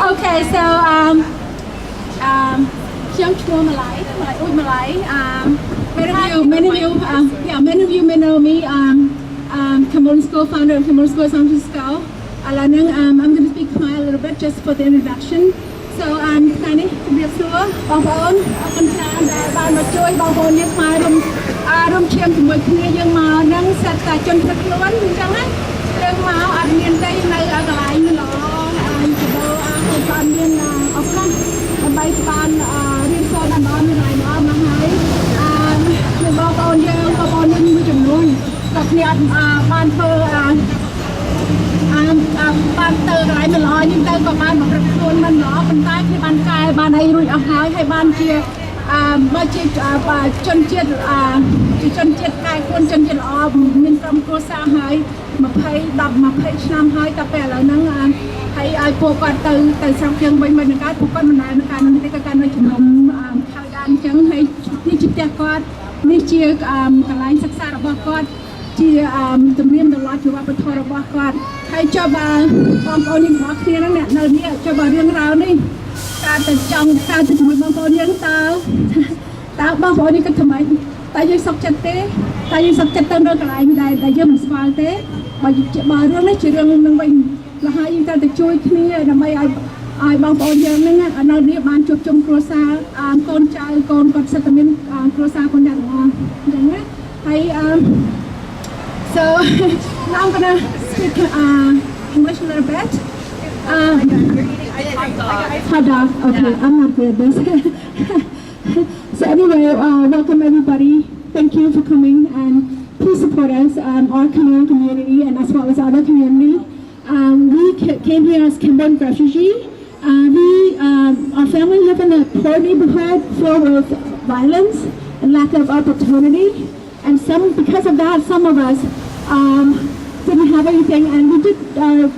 Okay, soខ្ញុំឈ្មោះ Marlai. Many of you may know me. Cambodian school founder of Cambodian school San Francisco. I'm going to speak Khmer a little bit just for the introduction. Soថ្ងៃនេះជំរាបសួរបងប្អូនអរគុណច្រើនដែលបានមកជួយបងប្អូនយើងខ្មែររួមឈាមជាមួយគ្នាយើងមកនឹងសិក្សាជនភៀសខ្លួនអញ្ចឹងណាយើងមកអត់មានទេនៅកន្លែងល្អបានមានឱកាសដើម្បីបានរៀនសូត្របានមានកន្លែងល្អមកហើយមានបងប្អូនយើងមួយចំនួនក៏គ្នាអត់បានធ្វើបានទៅកន្លែងមិនល្អនេះទៅក៏បានមកប្រឹកខ្លួនមិនល្អប៉ុន្តែគេបានកែបានឲ្យរួចអស់ហើយបានជាបើជាជនជាតិកែខ្លួនជនជាតិល្អមានក្រុមគ្រួសារហើយ20ឆ្នាំហើយតែពេលឥឡូវហ្នឹងហើយឲ្យពួកគាត់ទៅស្រុកយើងវិញមិនកើតពួកគាត់មិនដែលនៅការនេះទេគាត់នៅជំនុំខៅដានអញ្ចឹងហើយនេះជាផ្ទះគាត់នេះជាកន្លែងសិក្សារបស់គាត់ជាជំនាញដ៏ល្អជាវប្បធម៌របស់គាត់ហើយចុះបើបងប្អូនយើងទាំងអស់គ្នាហ្នឹងនៅនេះចុះបើរឿងរ៉ាវនេះការទៅជាមួយបងប្អូនយើងតើបងប្អូននេះគិតថាម៉េចតើយើងសុខចិត្តទេតើយើងសុខចិត្តទៅនៅកន្លែងដែលយើងមិនស្គាល់ទេបើរឿងនេះជារឿងនឹងវិញแล้วហើយយើងត្រូវតែជួយគ្នាដើម្បីឲ្យបងប្អូនយើងហ្នឹងនៅនេះបានជួបជុំគ្រួសារកូនចៅកូនគាត់សិតតែមានគ្រួសារកូនចៅទាំងអស់អញ្ចឹងណាហើយ so now I'm gonna speak English a little bit okay I'm not good at this so anyway welcome everybody thank you for coming and please support us our Khmer community and as well as other community we came here as Cambodian refugee our family live in a poor neighborhood filled with violence and lack of opportunity and because of that some of us didn't have anything and we did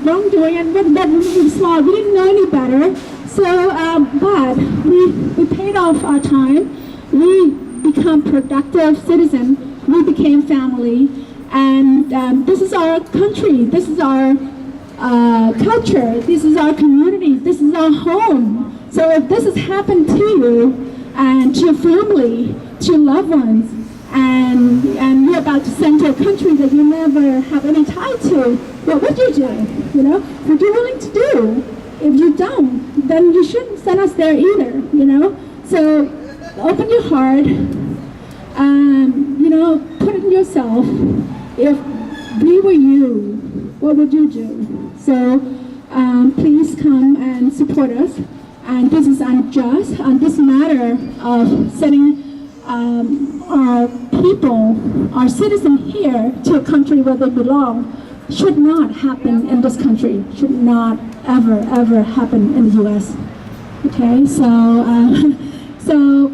wrongdoing and that was small we didn't know any better so but we paid off our time we become productive citizens we became family and this is our country this is our culture this is our community this is our home so if this has happened to you and to your family to your loved ones and you're about to send to a country that you never have any tie to, what would you do? You know, what are you willing to do? If you don't, then you shouldn't send us there either, you know? So open your heart, you know, put it in yourself. If we were you, what would you do? So please come and support us. And this is unjust on this matter of sending our people, our citizens here to a country where they belong should not happen in this country, should not ever happen in the U.S. Okay, so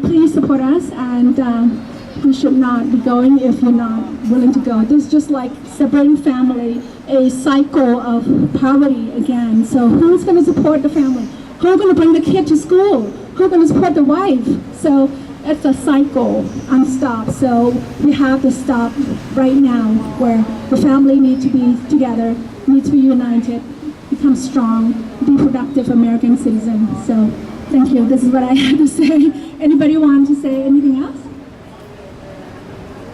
please support us and we should not be going if you're not willing to go. This is just like separating family, a cycle of poverty again. So who's going to support the family? Who's going to bring the kid to school? Who's going to support the wife? So it's a cycle unstopped. So we have to stop right now where the family need to be together, need to be united, become strong, be productive American citizens. So thank you. This is what I have to say. Anybody want to say anything else?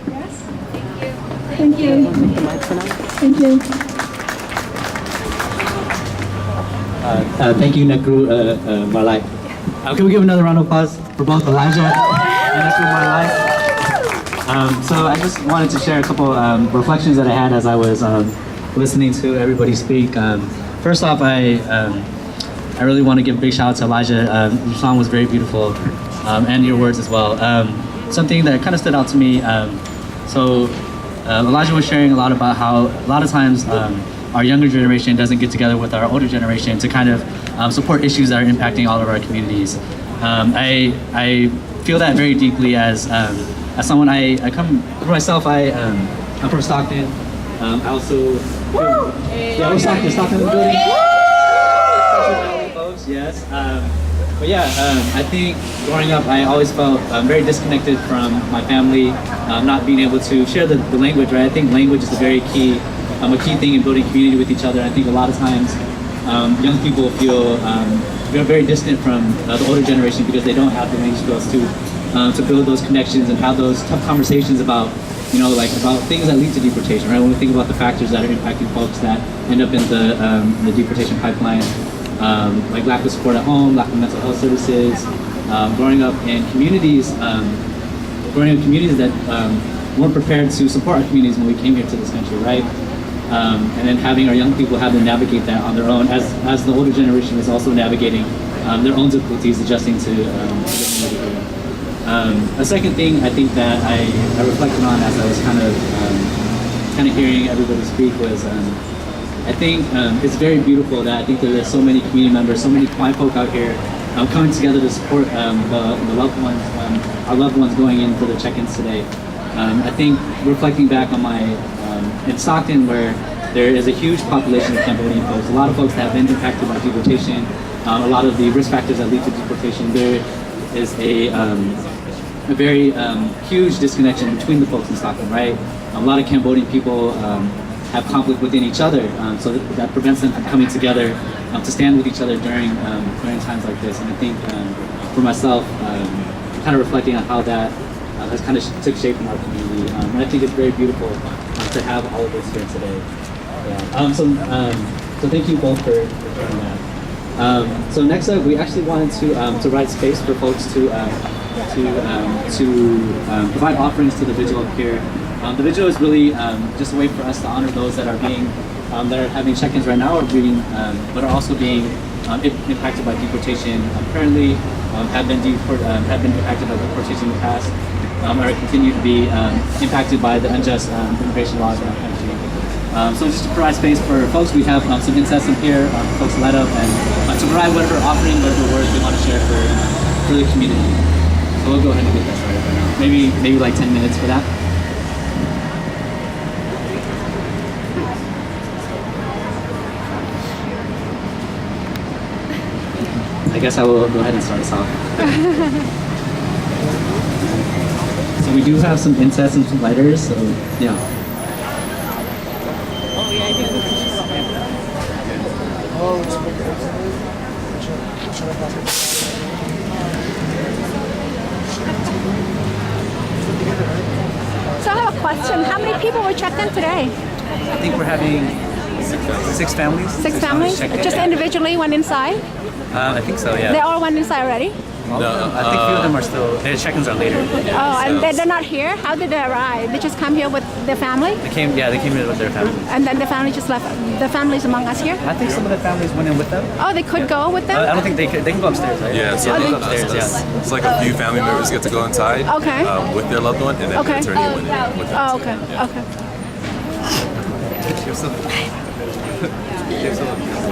Yes? Thank you. Thank you. Thank you, Nekru Marlai. Can we give another round of applause for both Elijah and Nekru Marlai? So I just wanted to share a couple reflections that I had as I was listening to everybody speak. First off, I really want to give a big shout out to Elijah. Your song was very beautiful, and your words as well. Something that kind of stood out to me. Elijah was sharing a lot about how a lot of times our younger generation doesn't get together with our older generation to kind of support issues that are impacting all of our communities. I feel that very deeply as someone I come for myself. I'm from Stockton. I also we're Stockton in the building. Yes. But yeah, I think growing up I always felt very disconnected from my family, not being able to share the language. Right. I think language is a very key thing in building community with each other. I think a lot of times young people feel we are very distant from the older generation because they don't have the language skills to build those connections and have those tough conversations about, you know, like about things that lead to deportation, right? When we think about the factors that are impacting folks that end up in the deportation pipeline, like lack of support at home, lack of mental health services, growing up in communities that weren't prepared to support our communities when we came here to this country, right? And then having our young people have to navigate that on their own, as the older generation is also navigating their own difficulties adjusting to a second thing I think that I reflected on as I was kind of hearing everybody speak was I think it's very beautiful that I think that there's so many community members, so many Khmer folk out here coming together to support the loved ones, our loved ones going in for the check-ins today. I think reflecting back on my in Stockton, where there is a huge population of Cambodian folks, a lot of folks that have been impacted by deportation, a lot of the risk factors that lead to deportation, there is a very huge disconnection between the folks in Stockton, right? A lot of Cambodian people have conflict within each other, so that prevents them from coming together to stand with each other during times like this. And I think for myself, kind of reflecting on how that has kind of took shape in our community, and I think it's very beautiful to have all of this here today. Yeah. So thank you both for sharing that. So next up, we actually wanted to provide space for folks to provide offerings to the vigil up here. The vigil is really just a way for us to honor those that are being that are having check-ins right now, or being but are also being impacted by deportation currently, have been impacted by deportation in the past, or continue to be impacted by the unjust immigration laws in our country. So just to provide space for folks, we have some incense in here for folks to light up and to provide whatever offering, whatever words they want to share for the community. So we'll go ahead and get that started right now. Maybe like 10 minutes for that. I guess I will go ahead and start us off. So we do have some incense and some lighters, so yeah. So I have a question. How many people were checked in today? I think we're having 6 families. 6 families? Just individually went inside? I think so, yeah. They all went inside already? No, I think a few of them are still, their check-ins are later. Oh, and they're not here? How did they arrive? They just come here with their family? They came in with their families. And then the family just left. The families among us here? I think some of the families went in with them. Oh, they could go with them? I don't think they can go upstairs, right? Yeah, so they can go upstairs, yeah. it's like a few family members get to go inside Okay. with their loved one, and then the attorney went in with them. Oh, okay. Okay.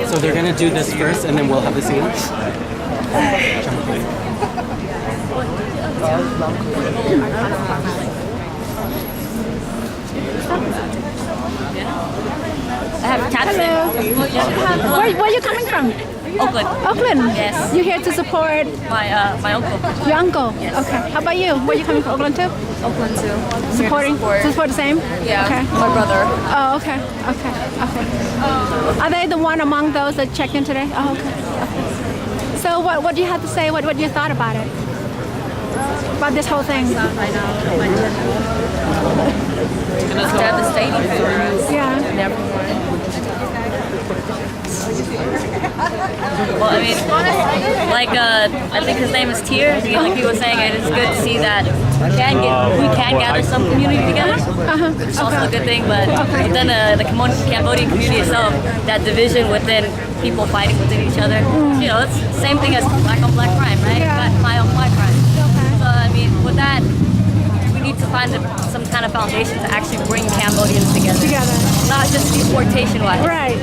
So they're gonna do this first, and then we'll have the scene. I have cats. Hello. Where are you coming from? Oakland. Oakland? Yes. You're here to support My uncle. your uncle? Yes. Okay. How about you? Where are you coming from? Oakland too? Oakland too. Supporting? To support the same? Yeah. Okay. My brother. Oh, okay. Okay. Okay. Are they the one among those that checked in today? Oh, okay. Okay. So what do you have to say? What you thought about it? About this whole thing? It's devastating for us. Yeah. And everyone. Well, I mean, like I think his name is Tier. Like he was saying, it is good to see that we can gather some community together. It's also a good thing, but within the Cambodian community itself, that division within people fighting within each other, you know, it's the same thing as black on black crime, right? Yeah. Black on white crime. So I mean, with that, we need to find some kind of foundation to actually bring Cambodians together. Not just deportation-wise. Right.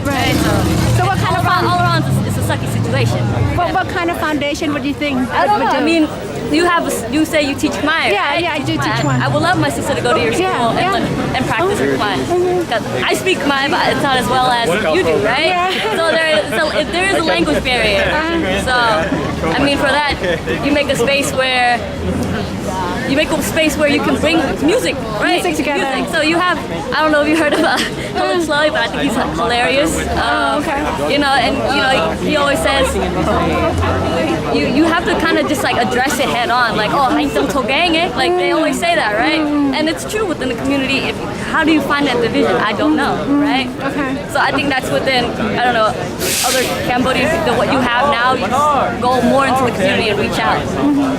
So what kind of all around it's a sucky situation. What kind of foundation would you think? I don't know. I mean, you say you teach Khmer. Yeah, right? yeah, I do teach Khmer. I would love my sister to go to your school and practice her Khmer. Because I speak Khmer, but it's not as well as you do, right? Yeah. So there is a language barrier. So I mean, for that, you make a space where you make a space where you can bring music, right? Music together. So you have, I don't know if you heard of Colin Slowly, but I think he's hilarious. Okay. You know, and you know, he always says you have to kind of just like address it head on, like, oh, like they always say that, right? And it's true within the community. How do you find that division? I don't know, right? Okay. So I think that's within, I don't know, other Cambodians, what you have now, you just go more into the community and reach out.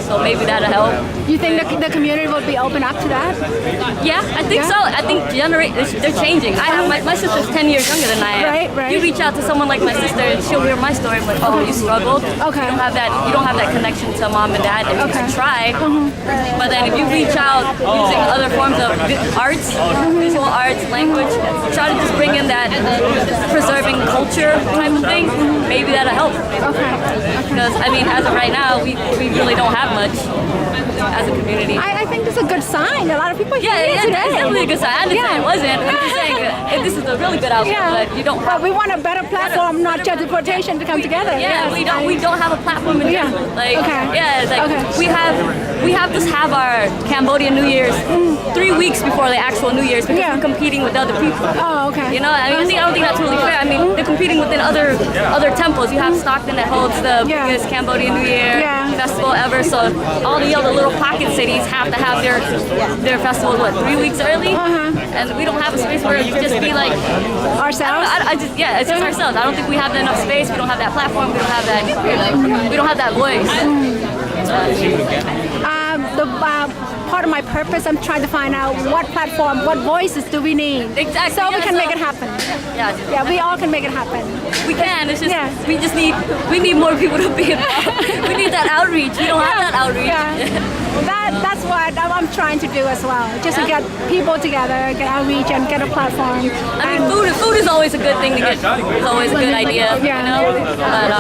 So maybe that'll help. You think the community will be open up to that? Yeah, I think so. I think they're changing. I have my sister's 10 years younger than I am. Right. You reach out to someone like my sister and she'll hear my story, like, oh, you struggled. Okay. You don't have that connection to mom and dad, and you can try. But then if you reach out using other forms of arts, visual arts, language, try to just bring in that preserving culture type of thing, maybe that'll help. Okay. Because I mean, as of right now, we really don't have much as a community. I think it's a good sign. A lot of people hear it Yeah, today. it's definitely a good sign. I didn't say it wasn't. I'm just saying this is a really good outcome, but you don't have. But we want a better platform, not just deportation, to come together. Yeah, we don't have a platform in general. Like, it's like we have to have our Cambodian New Year's 3 weeks before the actual New Year's because we're competing with other people. Oh, okay. You know, I mean, I don't think that's really fair. I mean, they're competing within other temples. You have Stockton that holds the biggest Cambodian New Year festival ever. So all the other little pocket cities have to have their festival 3 weeks early, and we don't have a space where you just be like Ourselves. It's just ourselves. I don't think we have enough space. We don't have that platform. We don't have that. We don't have that voice. Part of my purpose, I'm trying to find out what platform, what voices do we need. Exactly. So we can make it happen. Yeah, we all can make it happen. We can. It's just we need more people to be involved. We need that outreach. We don't have that outreach. That's what I'm trying to do as well. Just to get people together, get outreach, and get a platform. I mean, food is always a good thing to get. It's always a good idea. You know. But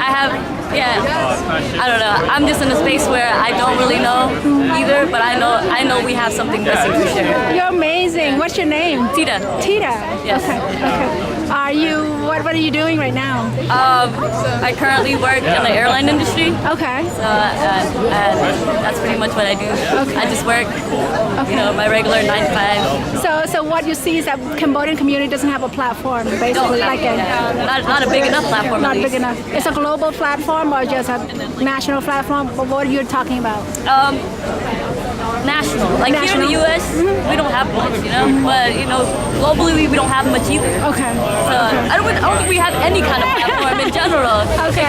I have. I don't know. I'm just in a space where I don't really know either, but I know we have something missing for sure. You're amazing. What's your name? Tita. Tita. Yes. Okay. What are you doing right now? I currently work in the airline industry. Okay. So that's pretty much what I do. Okay. I just work, you know, my regular 9 to 5. So what you see is that Cambodian community doesn't have a platform, basically, not a big enough platform. Not big enough. It's a global platform or just a national platform? What are you talking about? National. Like here in the U.S., we don't have much, you know. But you know, globally we don't have much either. Okay. So I don't think we have any kind of platform in general. Okay.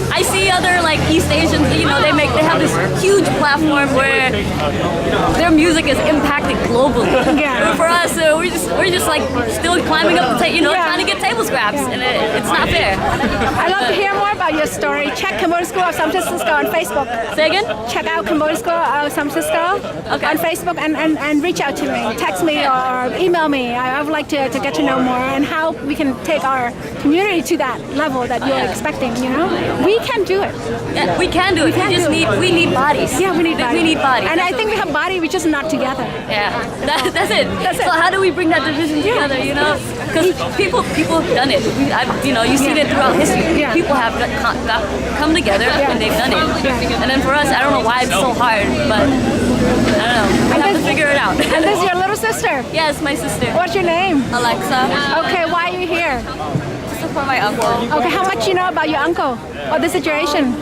I see other like East Asians, you know, they have this huge platform where their music is impacted globally. Yeah. And for us, we're just like still climbing up the trying to get table scraps, and it's not fair. I'd love to hear more about your story. Check Cambodian School of San Francisco on Facebook. Say again? Check out Cambodian School of San Francisco on Facebook and reach out to me. Text me or email me. I would like to get to know more and how we can take our community to that level that you're expecting, you know? We can do it. Yeah, we can do it. We need bodies. Yeah, we need bodies. We need bodies. And I think we have bodies, we're just not together. Yeah, that's it. So how do we bring that division together, you know? Because people have done it. You know, you see it throughout history. Yeah. People have come together and they've done it. Yeah. And then for us, I don't know why it's so hard, but I don't know. We have to figure it out. And this is your little sister? Yes, my sister. What's your name? Alexa. Okay, why are you here? To support my uncle. Okay, how much you know about your uncle or the situation?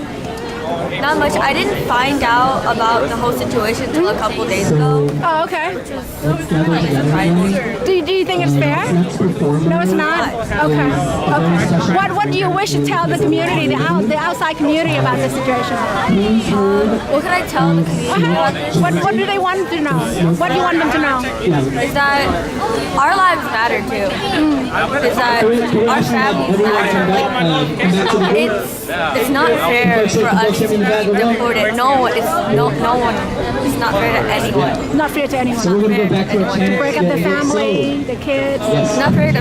Not much. I didn't find out about the whole situation until a couple days ago. Oh, okay. Surprising. Do you think it's fair? No, it's not? Okay. What do you wish to tell the community, the outside community about this situation? What can I tell the community about this? What do they want to know? What do you want them to know? Is that our lives matter too. Is that our families matter. It's not fair for us to be deported. No one. It's not fair to anyone. Not fair to anyone. So we're going to go back to our To break up the family, the kids. It's not fair to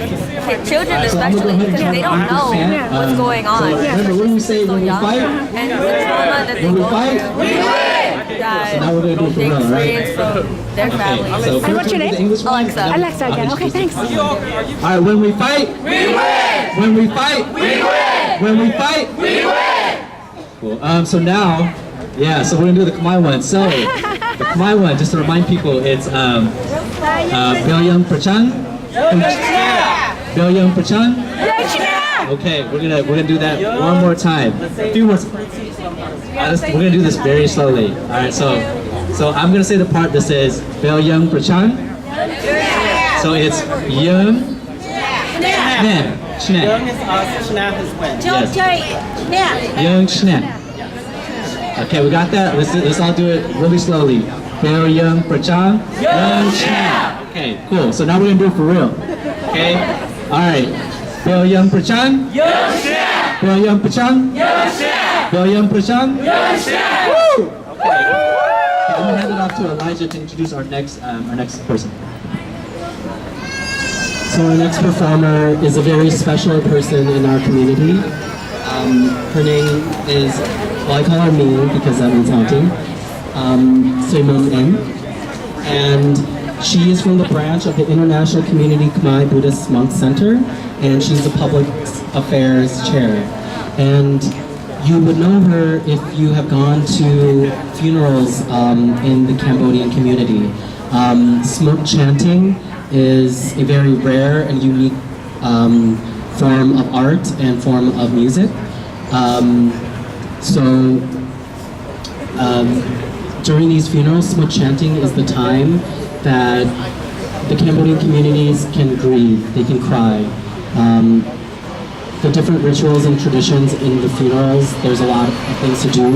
children especially because they don't know what's going on. Remember, what do we say when we fight? And the trauma that they When we go fight, through, that now we're going to do it for they real, right? experience from their families. So And what's your name? the English one? Alexa. Alexa again. Okay, thanks. All right, when we fight, we win. When we fight, we win. When we fight, we win. Cool. So now, so we're gonna do the Khmer one. So The Khmer one, just to remind people, it's Bilyung Prachang. Bilyung Prachang. Okay, we're gonna do that one more time. A few more. We're gonna do this very slowly. All right, so I'm gonna say the part that says Bilyung Prachang. So it's Young. Snap. Young is us, Snap is when. Yes. Young Snap. Okay, we got that. Let's all do it really slowly. Bill Young Prachang. Young Snap. Okay, cool. So now we're gonna do it for real. Okay. All right. Bill Young Prachang. Young Snap. Bill Young Prachang. Young Snap. Bill Young Prachang. Young Snap. Woo! Okay. I'm gonna hand it off to Elijah to introduce our next person. So our next performer is a very special person in our community. Her name is, well, I call her Ming because that means auntie, Simon N. And she is from the branch of the International Community Khmer Buddhist Monk Center, and she's the public affairs chair. And you would know her if you have gone to funerals in the Cambodian community. Smoke chanting is a very rare and unique form of art and form of music. During these funerals, smoke chanting is the time that the Cambodian communities can grieve, they can cry. The different rituals and traditions in the funerals, there's a lot of things to do.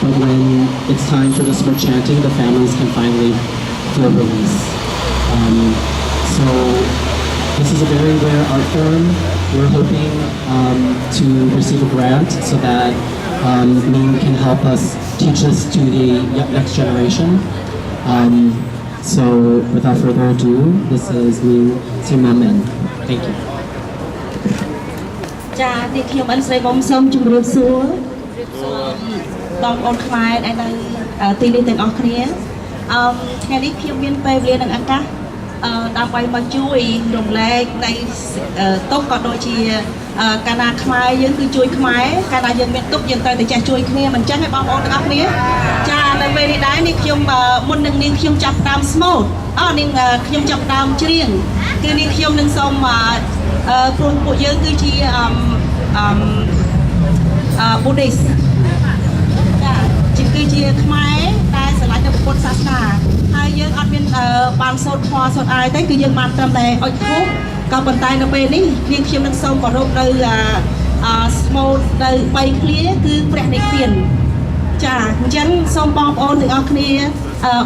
But when it's time for the smoke chanting, the families can finally feel release. So this is a very rare art form. We're hoping to receive a grant so that Ming can help us teach this to the next generation. So without further ado, this is Ming Simamen. Thank you. ចាទីខ្ញុំអិនស្រីបំសូមជម្រាបសួរបងប្អូនខ្មែរដែលនៅទីនេះទាំងអស់គ្នាថ្ងៃនេះខ្ញុំមានពេលវេលានិងឱកាសដើម្បីមកជួយរំលែកនៃទុកក៏ដូចជាកាលណាខ្មែរយើងគឺជួយខ្មែរកាលណាយើងមានទុកយើងត្រូវតែចេះជួយគ្នាមិនចឹងទេបងប្អូនទាំងអស់គ្នាចានៅពេលនេះដែរនេះខ្ញុំមុននឹងនាងខ្ញុំចាប់តាមស្មូតនាងខ្ញុំចាប់តាមច្រៀងគឺនាងខ្ញុំនឹងសូមព្រោះពួកយើងគឺជាBuddhist ចាគឺជាខ្មែរដែលស្រឡាញ់នៅពុទ្ធសាសនាហើយយើងអត់មានបានសូត្រធម៌សូត្រអាយទេគឺយើងបានត្រឹមតែអុជធូបក៏ប៉ុន្តែនៅពេលនេះនាងខ្ញុំនឹងសូមគោរពនៅស្មូតនៅ3ឃ្លាគឺព្រះនិព្វានចាអញ្ចឹងសូមបងប្អូនទាំងអស់គ្នា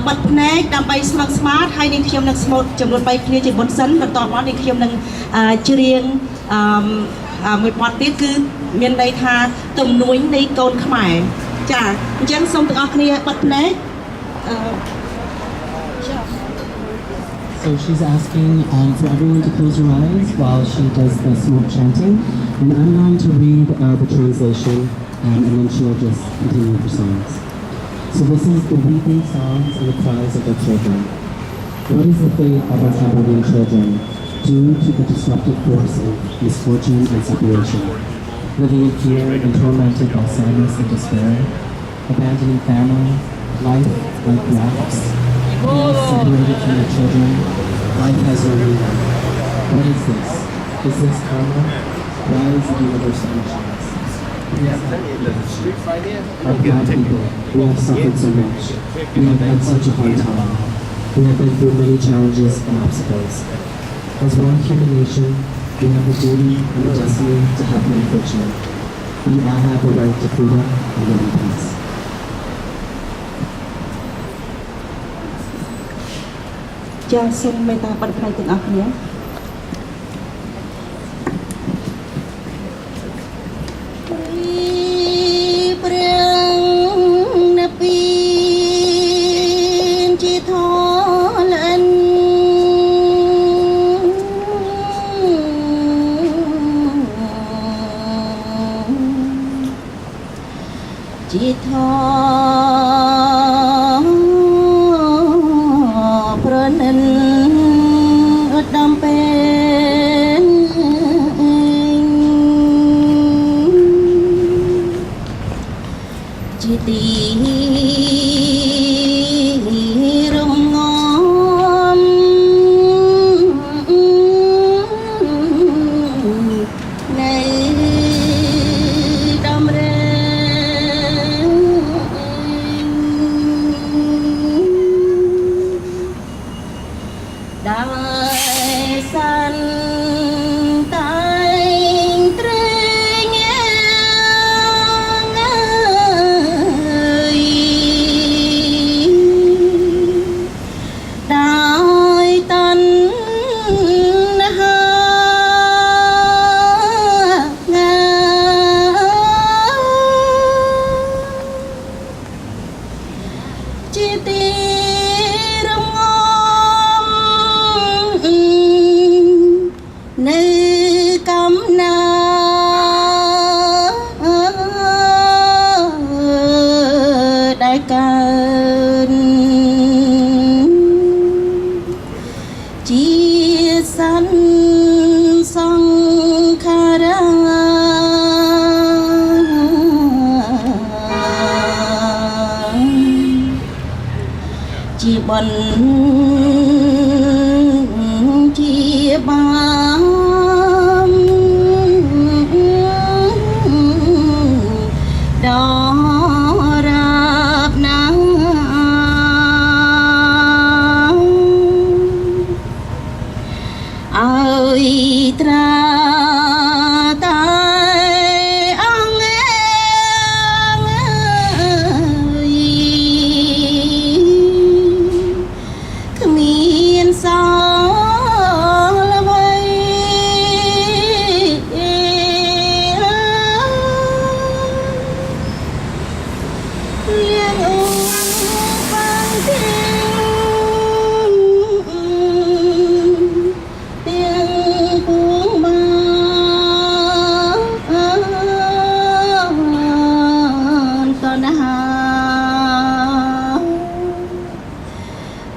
បិទភ្នែកដើម្បីស្មឹកស្មាតហើយនាងខ្ញុំនឹងស្មូតចំនួន3ឃ្លាជាមុនសិនបន្ទាប់មកនាងខ្ញុំនឹងច្រៀងមួយបទទៀតគឺមានន័យថាទំនួញនៃកូនខ្មែរចាអញ្ចឹងសូមទាំងអស់គ្នាបិទភ្នែកSo she's asking for everyone to close your eyes while she does the smoke chanting, and I'm going to read the translation, and then she'll just continue with her songs. So this is the weeping songs and the cries of their children. What is the fate of our Cambodian children due to the disruptive force of misfortune and separation? Living in fear and tormented by sadness and despair, abandoning family, life like rafts, separated from their children, life has no meaning. What is this? Is this karma? Why is the universe unchanged? Our God people, we have suffered so much. We have had such a hard time. We have been through many challenges and obstacles. As one human nation, we have the duty and the destiny to help the unfortunate. We all have the right to freedom and live in peace.ចាសូមមេត្តាបិទភ្នែកទាំងអស់គ្នាព្រះនិព្វានជាធលិនជាធទី នជាបានដល់រាប់ណាអើយត្រា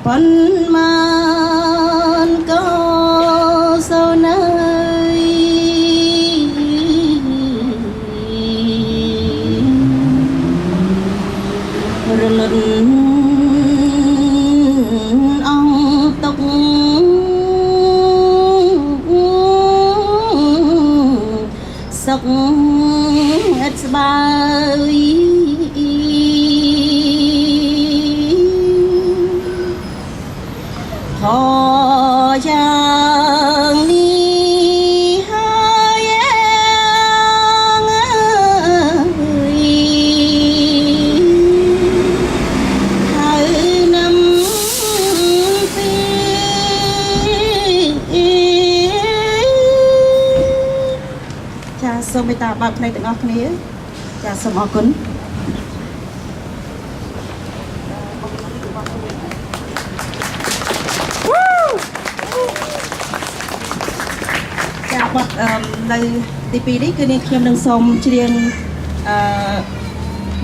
ប៉ុន្មានក៏សោណៃរលត់អងទុកសុខឥតស្បើយพออย่างนี้หายงเขานำปีចាសូមមេត្តាបើកភ្នែកទាំងអស់គ្នាចាសូមអរគុណបទនៅទី2នេះគឺនាងខ្ញុំនឹងសូមច្រៀង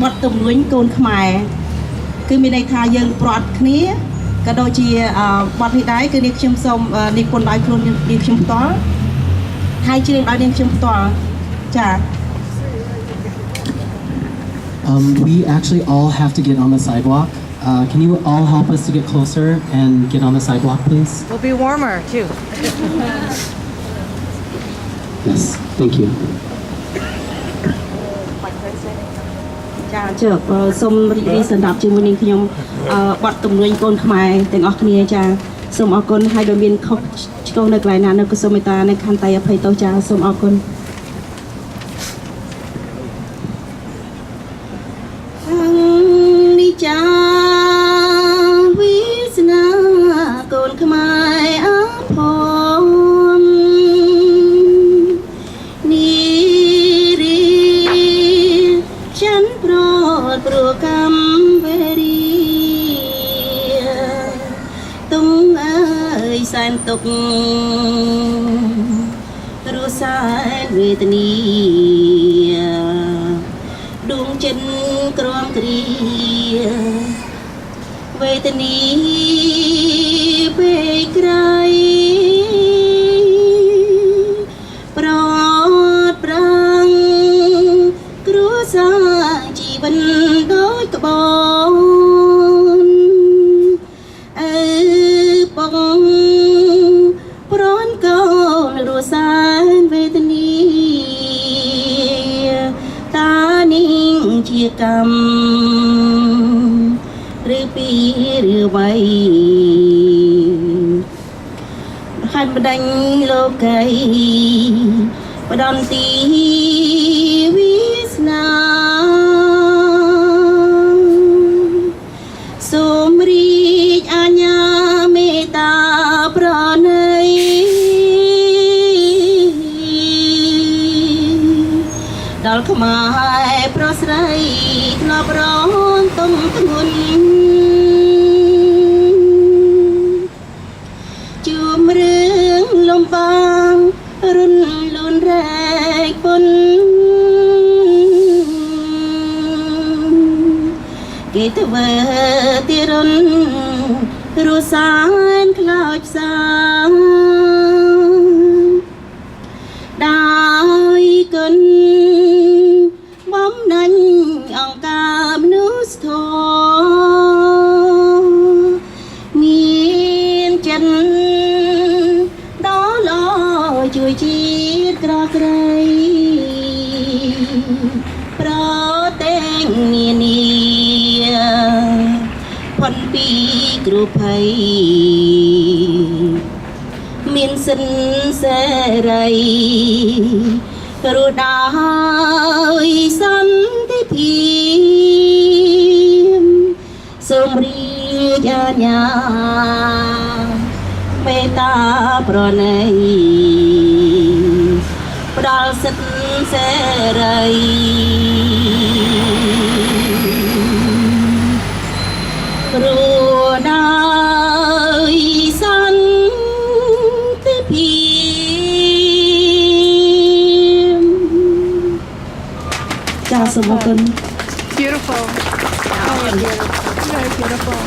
បទទំនួញកូនខ្មែរគឺមានន័យថាយើងប្រត់គ្នាក៏ដូចជាបទនេះដែរគឺនាងខ្ញុំសូមនិពន្ធដោយខ្លួននាងខ្ញុំផ្ទាល់ហើយច្រៀងដោយនាងខ្ញុំផ្ទាល់ចា We actually all have to get on the sidewalk. Can you all help us to get closer and get on the sidewalk, please? We'll be warmer too. Yes, thank you. ចាជើសូមរីករាយសម្រាប់ជាមួយនាងខ្ញុំបទទំនួញកូនខ្មែរទាំងអស់គ្នាចាសូមអរគុណហើយបើមានខុសឆ្គងនៅកន្លែងណានៅក៏សូមមេត្តានៅខន្តីអភ័យទោសចាសូមអរគុណនេះចាវិស្នាកូនខ្មែរអភ័យព្រោះកម្មវេរីទុំអើយសែនទុករសែនវេទនីដួងចិត្តក្រំគ្រាវេទនីពេលក្រៃប្រត់ប្រាំងគ្រួសារជីវិតដូចក្បូនអើបងប្រន់កូនរសែនវេទនីតានាងជាកម្មឬពីឬវ័យខាត់បដិញលោកីបដន្ទីវិស្នាសូមរីកអាញាមេត្តាប្រណីដល់ខ្មែរប្រុសស្រីធ្លាប់រងទុំធ្ងន់ជួមរឿងលំបាករុនលូនរែកពុនគេធ្វើទីរុនរសានខ្លោចផ្សាដោយគុណបំណាញ់អង្គការមនុស្សធម៌ ជ្រូកភ័យមានសិនសេរីព្រោះដោយសន្តិភាពសូមរីកអាជ្ញាមេត្តាប្រណីផ្ដល់សិទ្ធិសេរីព្រោះដោយសន្តិភាពចាសូមអរគុណ Beautiful. Very beautiful.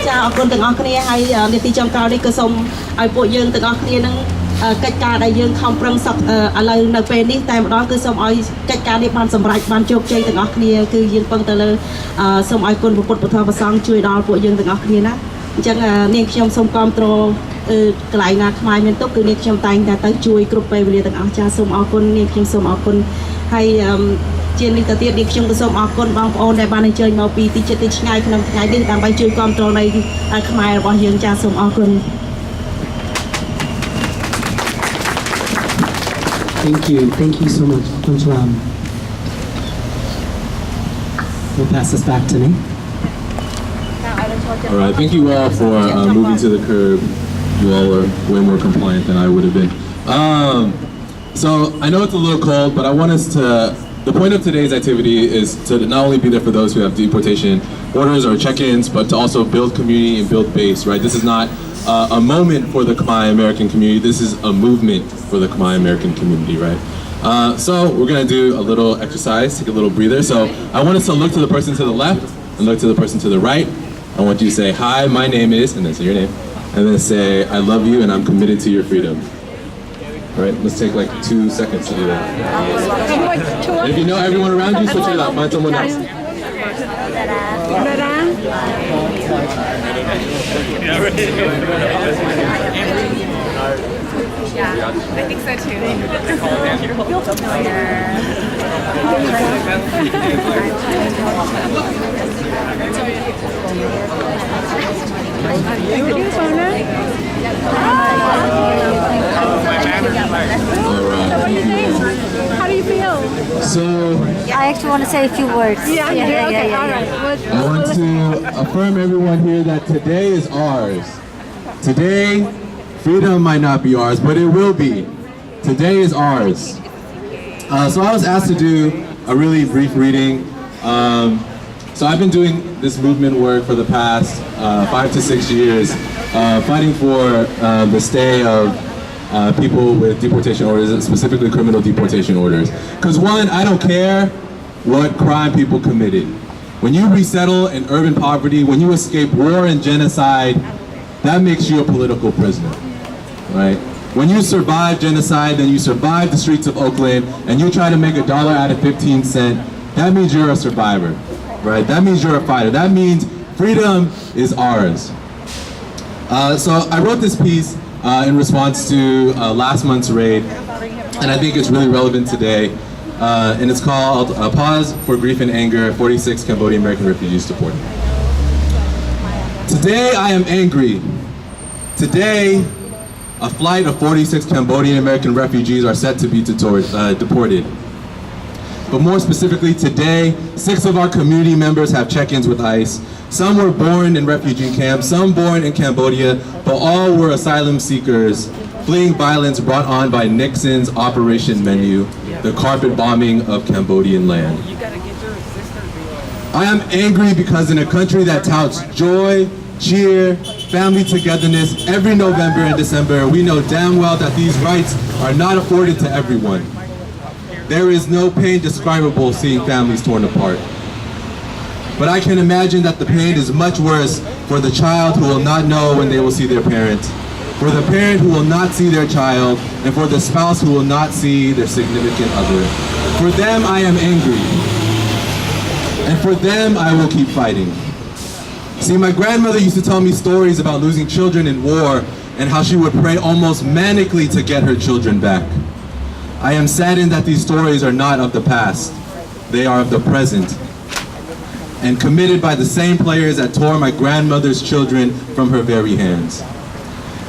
ចាអរគុណទាំងអស់គ្នាហើយនាទីចុងក្រោយនេះក៏សូមឲ្យពួកយើងទាំងអស់គ្នានឹងកិច្ចការដែលយើងខំប្រឹងសឹកឥឡូវនៅពេលនេះតែម្ដងគឺសូមឲ្យកិច្ចការនេះបានសម្រេចបានជោគជ័យទាំងអស់គ្នាគឺយើងពឹងទៅលើសូមឲ្យគុណពុទ្ធពធព្រះសង្ឃជួយដល់ពួកយើងទាំងអស់គ្នាណាអញ្ចឹងនាងខ្ញុំសូមគាំទ្រកន្លែងណាខ្មែរមានទុកគឺនាងខ្ញុំតែងតែទៅជួយគ្រប់ពេលវេលាទាំងអស់ចាសូមអរគុណនាងខ្ញុំសូមអរគុណហើយជានេះទៅទៀតនាងខ្ញុំក៏សូមអរគុណបងប្អូនដែលបានអញ្ជើញមកពីទីជិតទីឆ្ងាយក្នុងថ្ងៃនេះដើម្បីជួយគាំទ្រនៃខ្មែររបស់យើងចាសូមអរគុណ Thank you so much. We'll pass this back to me. All right, thank you all for moving to the curb. You all are way more compliant than I would have been. So I know it's a little cold, but I want us to. The point of today's activity is to not only be there for those who have deportation orders or check-ins, but to also build community and build base. Right? This is not a moment for the Khmer American community. This is a movement for the Khmer American community. Right? So we're gonna do a little exercise, take a little breather. So I want us to look to the person to the left and look to the person to the right. I want you to say, "Hi, my name is," and then say your name, and then say, "I love you and I'm committed to your freedom." All right, let's take like 2 seconds to do that. And if you know everyone around you, switch it up. Find someone else. Yeah, I think so too. How do you feel? So I actually want to say a few words. Yeah, okay, all right. I want to affirm everyone here that today is ours. Today, freedom might not be ours, but it will be. Today is ours. So I was asked to do a really brief reading. So I've been doing this movement work for the past 5 to 6 years, fighting for the stay of people with deportation orders, specifically criminal deportation orders. Because one, I don't care what crime people committed. When you resettle in urban poverty, when you escape war and genocide, that makes you a political prisoner, right? When you survive genocide, then you survive the streets of Oakland, and you try to make $1 out of 15 cents, that means you're a survivor, right? That means you're a fighter. That means freedom is ours. So I wrote this piece in response to last month's raid, and I think it's really relevant today. And it's called Pause for Grief and Anger, 46 Cambodian American refugees deported. Today I am angry. Today, a flight of 46 Cambodian American refugees are set to be deported. But more specifically, today, 6 of our community members have check-ins with ICE. Some were born in refugee camps, some born in Cambodia, but all were asylum seekers fleeing violence brought on by Nixon's Operation Menu, the carpet bombing of Cambodian land. I am angry because in a country that touts joy, cheer, family togetherness every November and December, we know damn well that these rights are not afforded to everyone. There is no pain describable seeing families torn apart. But I can imagine that the pain is much worse for the child who will not know when they will see their parent, for the parent who will not see their child, and for the spouse who will not see their significant other. For them, I am angry. And for them, I will keep fighting. See, my grandmother used to tell me stories about losing children in war and how she would pray almost manically to get her children back. I am saddened that these stories are not of the past. They are of the present. and committed by the same players that tore my grandmother's children from her very hands.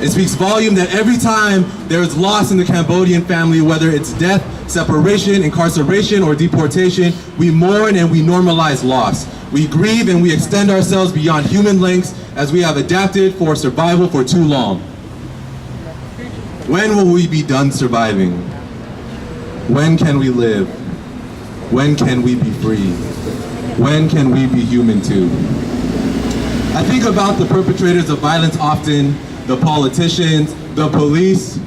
It speaks volume that every time there is loss in the Cambodian family, whether it's death, separation, incarceration, or deportation, we mourn and we normalize loss. We grieve and we extend ourselves beyond human lengths as we have adapted for survival for too long. When will we be done surviving? When can we live? When can we be free? When can we be human too? I think about the perpetrators of violence often, the politicians, the police,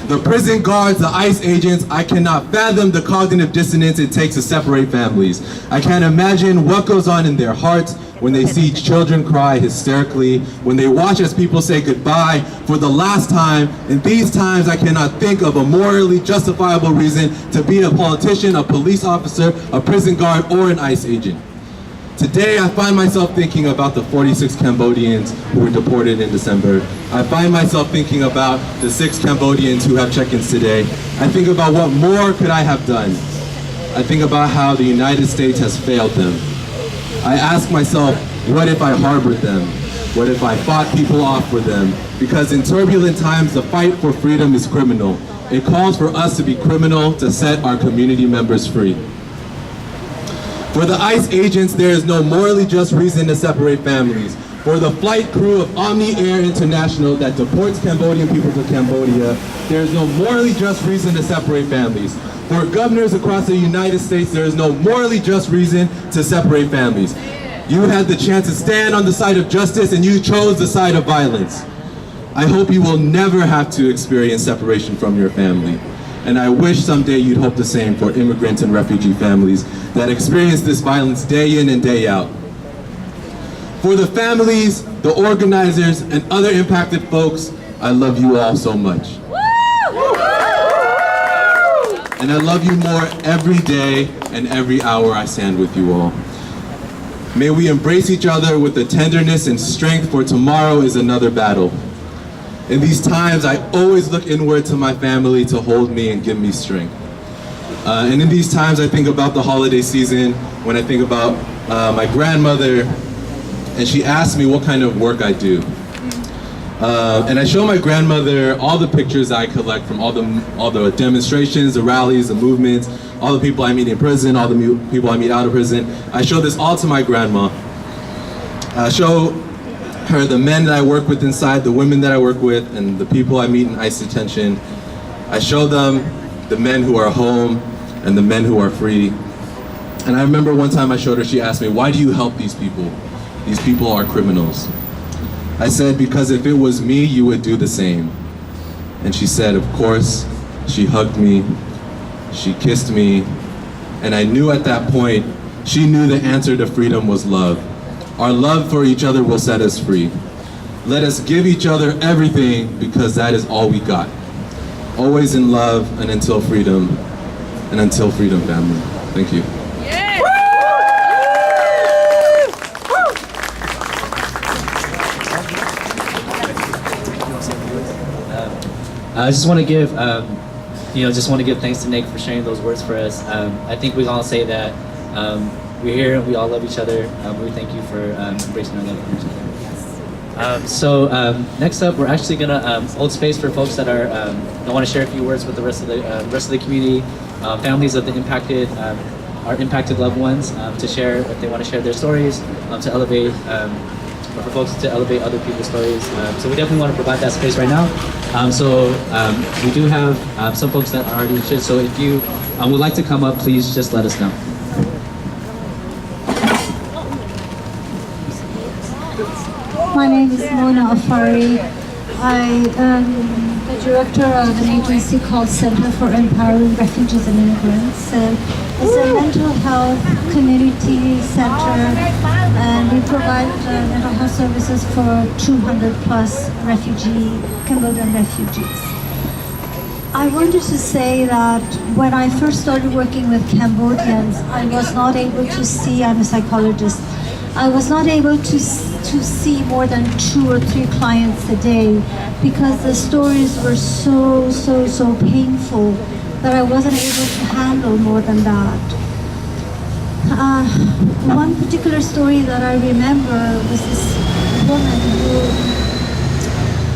the prison guards, the ICE agents. I cannot fathom the cognitive dissonance it takes to separate families. I can't imagine what goes on in their hearts when they see children cry hysterically, when they watch as people say goodbye for the last time. In these times, I cannot think of a morally justifiable reason to be a politician, a police officer, a prison guard, or an ICE agent. Today, I find myself thinking about the 46 Cambodians who were deported in December. I find myself thinking about the 6 Cambodians who have check-ins today. I think about what more could I have done. I think about how the United States has failed them. I ask myself, what if I harbored them? What if I fought people off for them? Because in turbulent times, the fight for freedom is criminal. It calls for us to be criminal to set our community members free. For the ICE agents, there is no morally just reason to separate families. For the flight crew of Omni Air International that deports Cambodian people to Cambodia, there is no morally just reason to separate families. For governors across the United States, there is no morally just reason to separate families. You had the chance to stand on the side of justice and you chose the side of violence. I hope you will never have to experience separation from your family. And I wish someday you'd hope the same for immigrant and refugee families that experience this violence day in and day out. For the families, the organizers, and other impacted folks, I love you all so much. And I love you more every day and every hour I stand with you all. May we embrace each other with the tenderness and strength, for tomorrow is another battle. In these times, I always look inward to my family to hold me and give me strength. And in these times, I think about the holiday season, when I think about my grandmother, and she asked me what kind of work I do. And I show my grandmother all the pictures I collect from all the demonstrations, the rallies, the movements, all the people I meet in prison, all the people I meet out of prison. I show this all to my grandma. I show her the men that I work with inside, the women that I work with, and the people I meet in ICE detention. I show them the men who are home and the men who are free. And I remember one time I showed her, she asked me, why do you help these people? These people are criminals. I said, because if it was me, you would do the same. And she said, of course. She hugged me, she kissed me, and I knew at that point, she knew the answer to freedom was love. Our love for each other will set us free. Let us give each other everything, because that is all we got. Always in love and until freedom family. Thank you. I just want to give, thanks to Nick for sharing those words for us. I think we all say that we're here and we all love each other. We thank you for embracing our love for each other. Next up, we're actually gonna hold space for folks that want to share a few words with the rest of the community, families of the impacted, our impacted loved ones, to share if they want to share their stories, to elevate. For folks to elevate other people's stories. So we definitely want to provide that space right now. We do have some folks that are already interested. So if you would like to come up, please just let us know. My name is Mona Afari. I am the director of an agency called Center for Empowering Refugees and Immigrants. It's a mental health community center, and we provide mental health services for 200 plus Cambodian refugees. I wanted to say that when I first started working with Cambodians, I was not able to see, I'm a psychologist, I was not able to see more than 2 or 3 clients a day because the stories were so painful that I wasn't able to handle more than that. one particular story that I remember was this woman who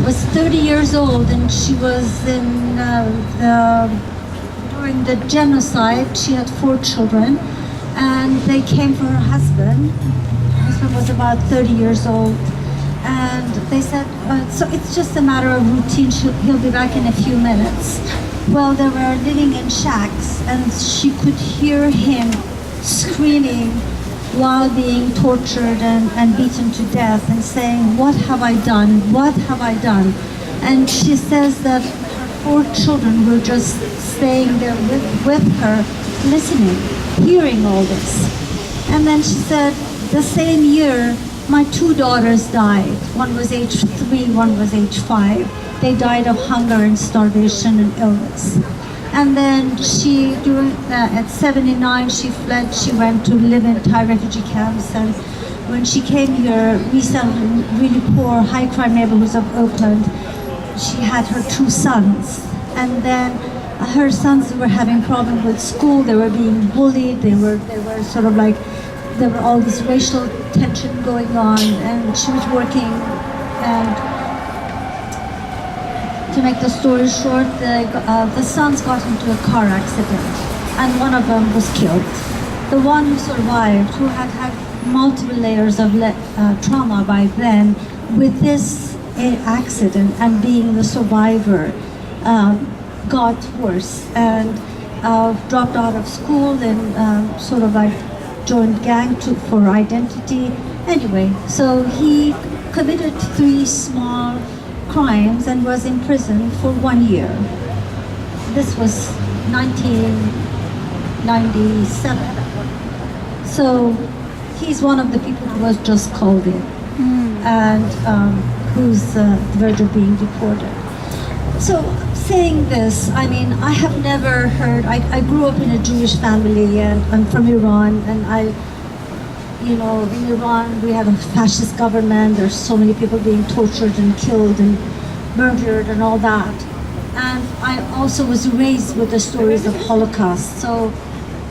was 30 years old, and she was in during the genocide. She had 4 children, and they came for her husband. Her husband was about 30 years old, and they said, so it's just a matter of routine. He'll be back in a few minutes. Well, they were living in shacks, and she could hear him screaming while being tortured and beaten to death and saying, what have I done? What have I done? And she says that her 4 children were just staying there with her, listening, hearing all this. And then she said, the same year, my 2 daughters died. One was age 3, one was age 5. They died of hunger and starvation and illness. And then she, at 79, she fled. She went to live in Thai refugee camps. And when she came here, we settled in really poor, high crime neighborhoods of Oakland. She had her 2 sons. And then her sons were having problems with school. They were being bullied. They were sort of like, there were all this racial tension going on. And she was working, and to make the story short, the sons got into a car accident, and one of them was killed. The one who survived, who had had multiple layers of trauma by then, with this accident and being the survivor, got worse and dropped out of school and sort of like joined gang for identity. Anyway, so he committed 3 small crimes and was in prison for 1 year. This was 1997. So he's one of the people who was just called in and who's the verge of being deported. So saying this, I mean, I have never heard, I grew up in a Jewish family, and I'm from Iran, and in Iran we have a fascist government. There's so many people being tortured and killed and murdered and all that. And I also was raised with the stories of Holocaust, so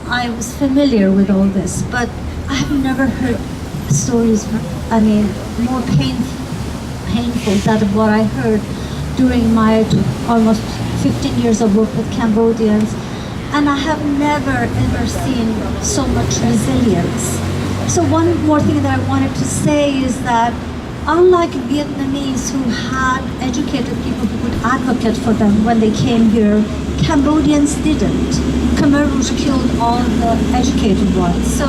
I was familiar with all this. But I have never heard stories, I mean, more painful than what I heard during my almost 15 years of work with Cambodians. And I have never ever seen so much resilience. So one more thing that I wanted to say is that unlike Vietnamese who had educated people who could advocate for them when they came here, Cambodians didn't. Khmer Rouge killed all the educated ones. So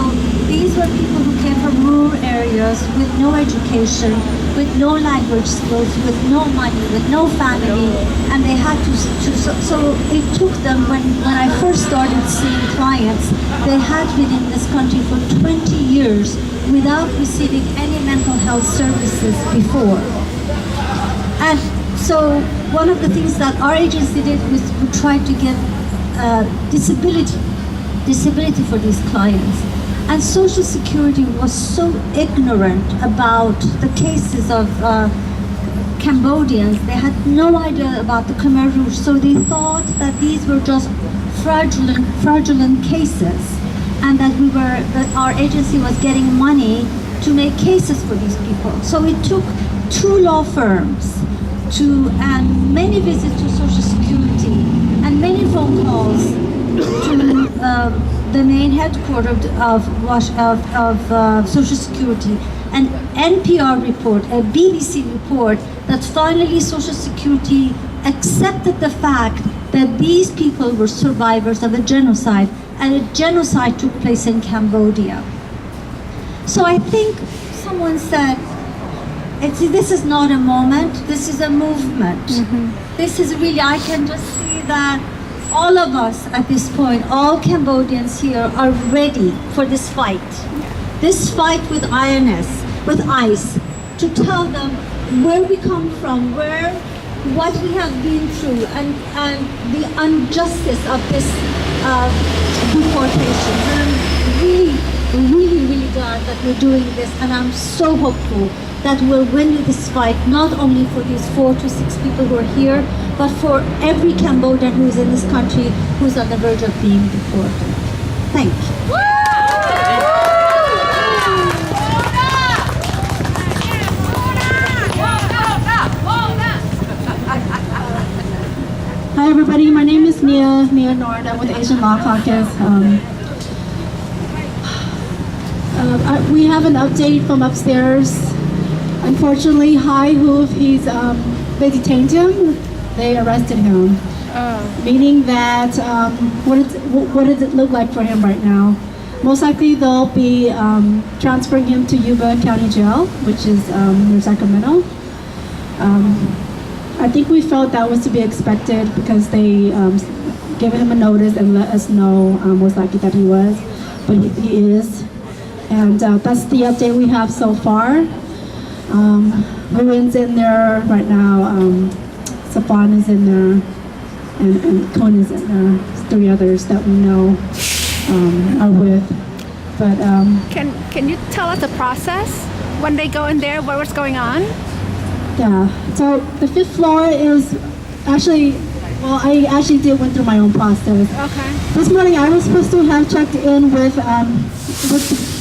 these were people who came from rural areas with no education, with no language skills, with no money, with no family, and they had to so it took them, when I first started seeing clients, they had been in this country for 20 years without receiving any mental health services before. And so one of the things that our agency did was we tried to get disability for these clients. And Social Security was so ignorant about the cases of Cambodians. They had no idea about the Khmer Rouge, so they thought that these were just fraudulent cases, and that our agency was getting money to make cases for these people. So it took 2 law firms and many visits to Social Security and many phone calls to the main headquarters of Social Security, an NPR report, a BBC report, that finally Social Security accepted the fact that these people were survivors of a genocide, and a genocide took place in Cambodia. So I think someone said, this is not a moment, this is a movement. This is really, I can just see that all of us at this point, all Cambodians here, are ready for this fight. This fight with ICE, to tell them where we come from, what we have been through, and the injustice of this deportation. And I'm really glad that we're doing this, and I'm so hopeful that we'll win this fight, not only for these 4 to 6 people who are here, but for every Cambodian who's in this country who's on the verge of being deported. Thank you. everybody. My name is Nia Nord. I'm with Asian Law Caucus. We have an update from upstairs. Unfortunately, High Hoof, they detained him. They arrested him. Meaning that, what does it look like for him right now? Most likely they'll be transferring him to Yuba County Jail, which is near Sacramento. I think we felt that was to be expected because they gave him a notice and let us know most likely that he was, but he is. And that's the update we have so far. Ruin's in there right now, Safan is in there, and Cohen is in there. There's 3 others that we know are with. But Can you tell us the process when they go in there? What's going on? yeah, so the 5th floor is actually, well, I actually went through my own process. Okay. This morning I was supposed to have checked in with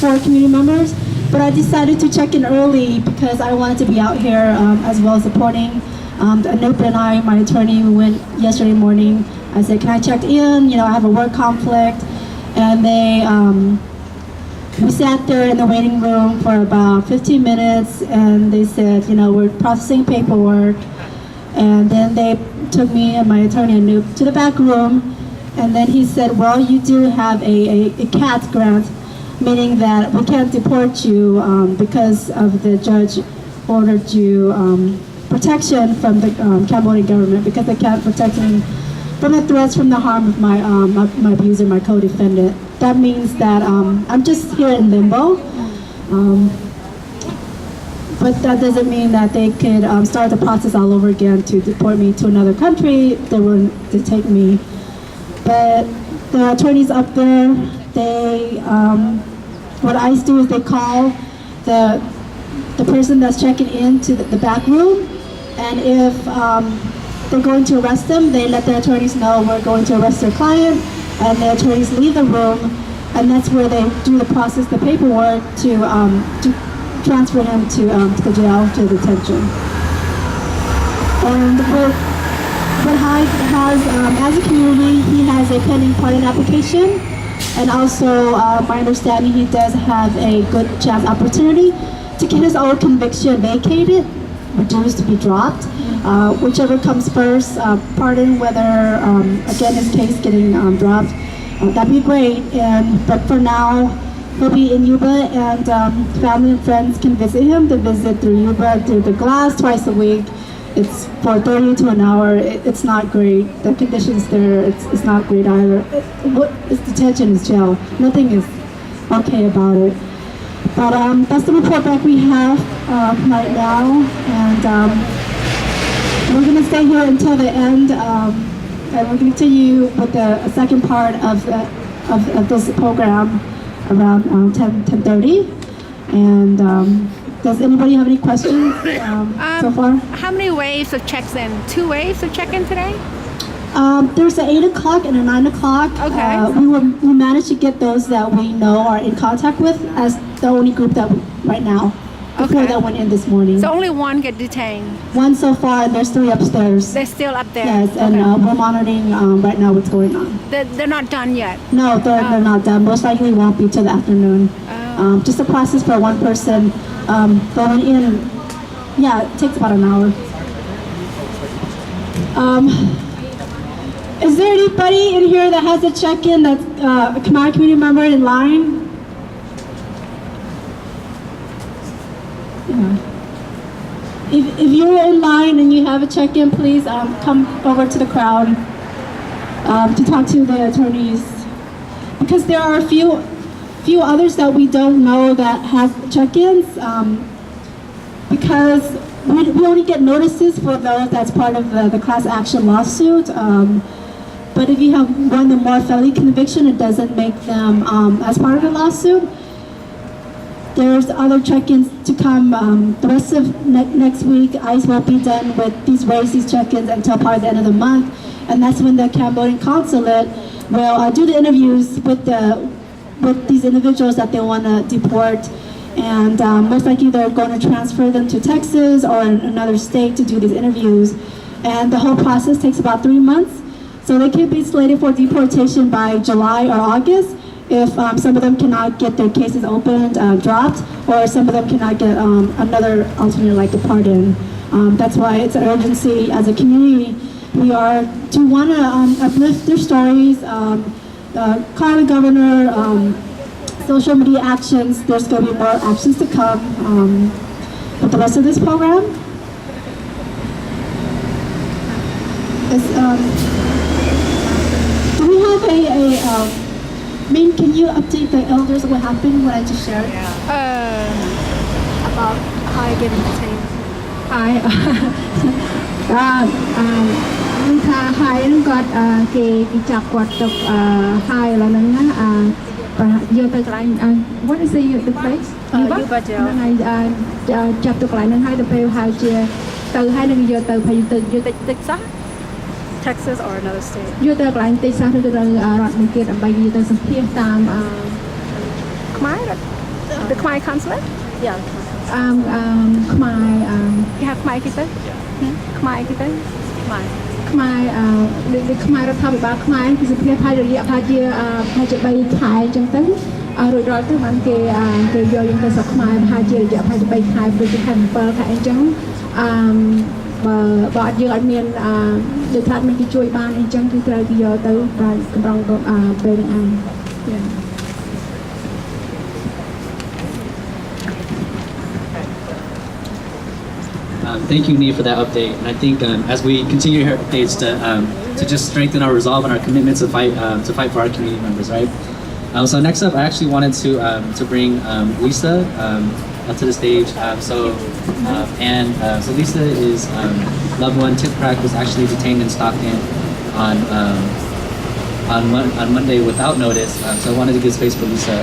4 community members, but I decided to check in early because I wanted to be out here as well as supporting. Anoop and I, my attorney, we went yesterday morning. I said, can I check in? You know, I have a work conflict. And we sat there in the waiting room for about 15 minutes and they said, you know, we're processing paperwork. And then they took me and my attorney Anoop to the back room. And then he said, well, you do have a CAT grant, meaning that we can't deport you because of the judge ordered you protection from the Cambodian government because they can't protect me from the threats from the harm of my abuser, my co-defendant. That means that I'm just here in limbo. But that doesn't mean that they could start the process all over again to deport me to another country. They wouldn't take me. But the attorneys up there, they, what ICE do is they call the person that's checking into the back room, and if they're going to arrest them, they let the attorneys know we're going to arrest their client, and the attorneys leave the room, and that's where they do the process, the paperwork to transfer him to the jail, to detention. And what Hyde has, as a community, he has a pending pardon application, and also my understanding he does have a good chance opportunity to get his own conviction vacated, reduced to be dropped, whichever comes first, pardon, whether again his case getting dropped, that'd be great. But for now, he'll be in Yuba, and family and friends can visit him. They visit through Yuba, through the glass twice a week. It's for 30 to an hour. It's not great. The conditions there, it's not great either. It's detention, it's jail. Nothing is okay about it. But that's the report back we have right now, and we're going to stay here until the end, and we're going to continue with the second part of this program around 10:30. And does anybody have any questions so far? How many waves of checks in? 2 waves of check-in today? There's an 8 o'clock and a 9 o'clock. Okay. We managed to get those that we know are in contact with as the only group that right now. Before that went in this morning. So only 1 get detained? 1 so far, and there's 3 upstairs. They're still up there? Yes, and we're monitoring right now what's going on. They're not done yet? No, they're not done. Most likely won't be till the afternoon. Just a process for 1 person going in. Yeah, it takes about an hour. Is there anybody in here that has a check-in that's a Khmer community member in line? Yeah. If you're in line and you have a check-in, please come over to the crowd to talk to the attorneys, because there are a few others that we don't know that have check-ins, because we only get notices for those that's part of the class action lawsuit. But if you have one or more felony conviction, it doesn't make them as part of the lawsuit. There's other check-ins to come. The rest of next week, ICE will be done with these check-ins until probably the end of the month. And that's when the Cambodian consulate will do the interviews with these individuals that they want to deport. And most likely they're going to transfer them to Texas or another state to do these interviews. And the whole process takes about 3 months. So they could be slated for deportation by July or August if some of them cannot get their cases opened, dropped, or some of them cannot get another alternate like a pardon. That's why it's an urgency as a community. We are to want to uplift their stories, call the governor, social media actions. There's going to be more actions to come with the rest of this program. Do we have Min, can you update the elders what happened, what I just shared? About how I get detained. Hi. នឹងថាហើយនឹងគាត់គេចាប់គាត់ទុកហើយឥឡូវហ្នឹងណាយកទៅកន្លែង what is the place យុបជល ហ្នឹងហើយចាប់ទៅកន្លែងហ្នឹងហើយទៅពេលហើយជាទៅហើយនឹងយកទៅភ័យទៅយកទៅសោះ Texas or another state. យកទៅកន្លែងទេសាសឬទៅរដ្ឋមួយទៀតដើម្បីយកទៅសម្ភាសតាម Khmer? The Khmer consulate? Yeah. ខ្មែរ គេហៅខ្មែរគេទៅខ្មែរគេទៅខ្មែរ ខ្មែរដូចខ្មែររដ្ឋាភិបាលខ្មែរគឺសម្ភាសហើយរយៈប្រហែលជា3ខែអញ្ចឹងទៅរួចរាល់ទៅបានគេយកយើងទៅស្រុកខ្មែរប្រហែលជារយៈប្រហែលជា3ខែឬខែ7ខែអញ្ចឹងបើអត់យើងអត់មានដូចថាមិនគេជួយបានអញ្ចឹងគឺត្រូវគេយកទៅកម្រងពេលហ្នឹងឯង Thank you, Nia, for that update. And I think as we continue to hear updates to just strengthen our resolve and our commitment to fight for our community members, right? So next up, I actually wanted to bring Lisa up to the stage. So Lisa is loved one. Tip Crack was actually detained in Stockton on Monday without notice. So I wanted to give space for Lisa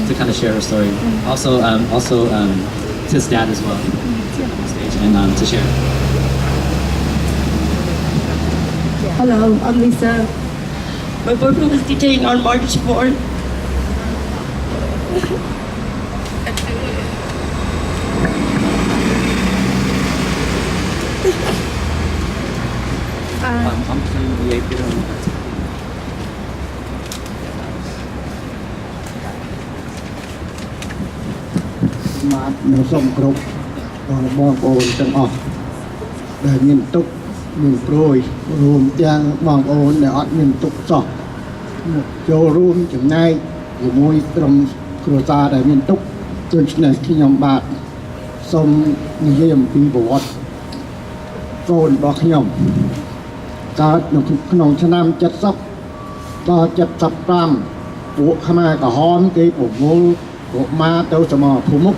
to kind of share her story. Also Tit's dad as well. And to share. Hello, I'm Lisa. My boyfriend was detained on March 4th. Còn bọn ồnទាំងអស់ដែលមានទុកមានព្រួយរួមទាំងបងប្អូនដែលអត់មានទុកសោះចូលរួមចំណែកជាមួយក្រុមគ្រួសារដែលមានទុកដូច្នេះខ្ញុំបាទសូមនិយាយអំពីប្រវត្តិកូនរបស់ខ្ញុំកើតនៅក្នុងឆ្នាំ70ដល់75ពួកខ្មែរក្រហមគេប្រមូលកុមារទៅសមរភូមិមុខ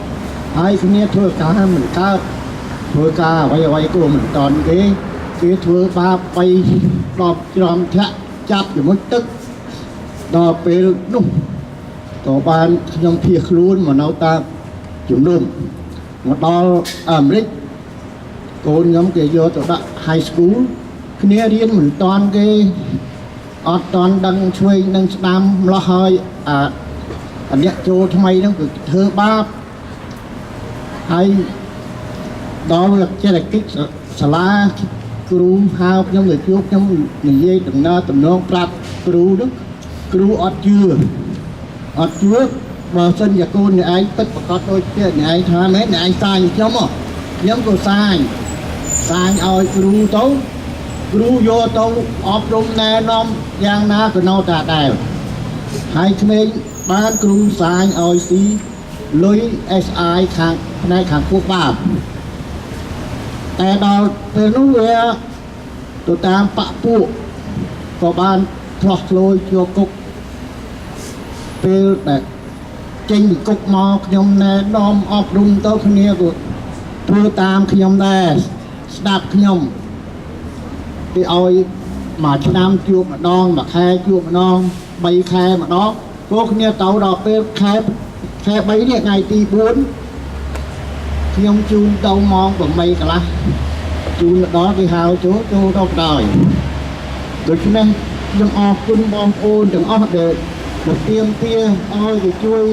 ហើយគ្នាធ្វើការមិនកើតធ្វើការអ្វីៗក៏មិនតន់គេធ្វើបាប3 10ច្រំធាក់ចាប់ជាមួយទឹកដល់ពេលនោះក៏បានខ្ញុំភៀសខ្លួនមកនៅតាមជំនុំមកដល់អាមេរិកកូនខ្ញុំគេយកទៅដាក់ high school គ្នារៀនមិនតន់គេអត់តន់ដឹងឆ្វេងដឹងស្ដាំម្លោះហើយអាអ្នកចូលថ្មីហ្នឹងគឺធ្វើបាបហើយដល់ចេះតែគិតសាលាគ្រូហៅខ្ញុំទៅជួបខ្ញុំនិយាយដំណើរតំណងប្រាប់គ្រូនោះគ្រូអត់ជឿបើសិនជាកូនអ្នកឯងពិតប្រកបដូចជាអ្នកឯងថាមែនអ្នកឯងសាញខ្ញុំក៏សាញឲ្យគ្រូទៅគ្រូយកទៅអប់រំណែនាំយ៉ាងណាក៏នៅតែដែរហើយក្មេងបានគ្រូសាញឲ្យស៊ីលុយ SI ខាងផ្នែកខាងពួកបាបតែដល់ពេលនោះវាទៅតាមបពពួកក៏បានឆ្លោះឆ្លោយជាប់គុកពេលដែលចេញពីគុកមកខ្ញុំណែនាំអប់រំទៅគ្នាក៏ធ្វើតាមខ្ញុំដែរស្ដាប់ខ្ញុំគេឲ្យមួយឆ្នាំជួបម្ដងមួយខែជួបម្ដង3ខែម្ដងក៏គ្នាទៅដល់ពេលខែ3នេះថ្ងៃទី4ខ្ញុំជូនទៅម៉ោង8កន្លះជូនដល់គេហៅចូលដល់ក្រោយដូច្នេះខ្ញុំអរគុណបងប្អូនទាំងអស់ដែលទាមទារឲ្យគេជួយ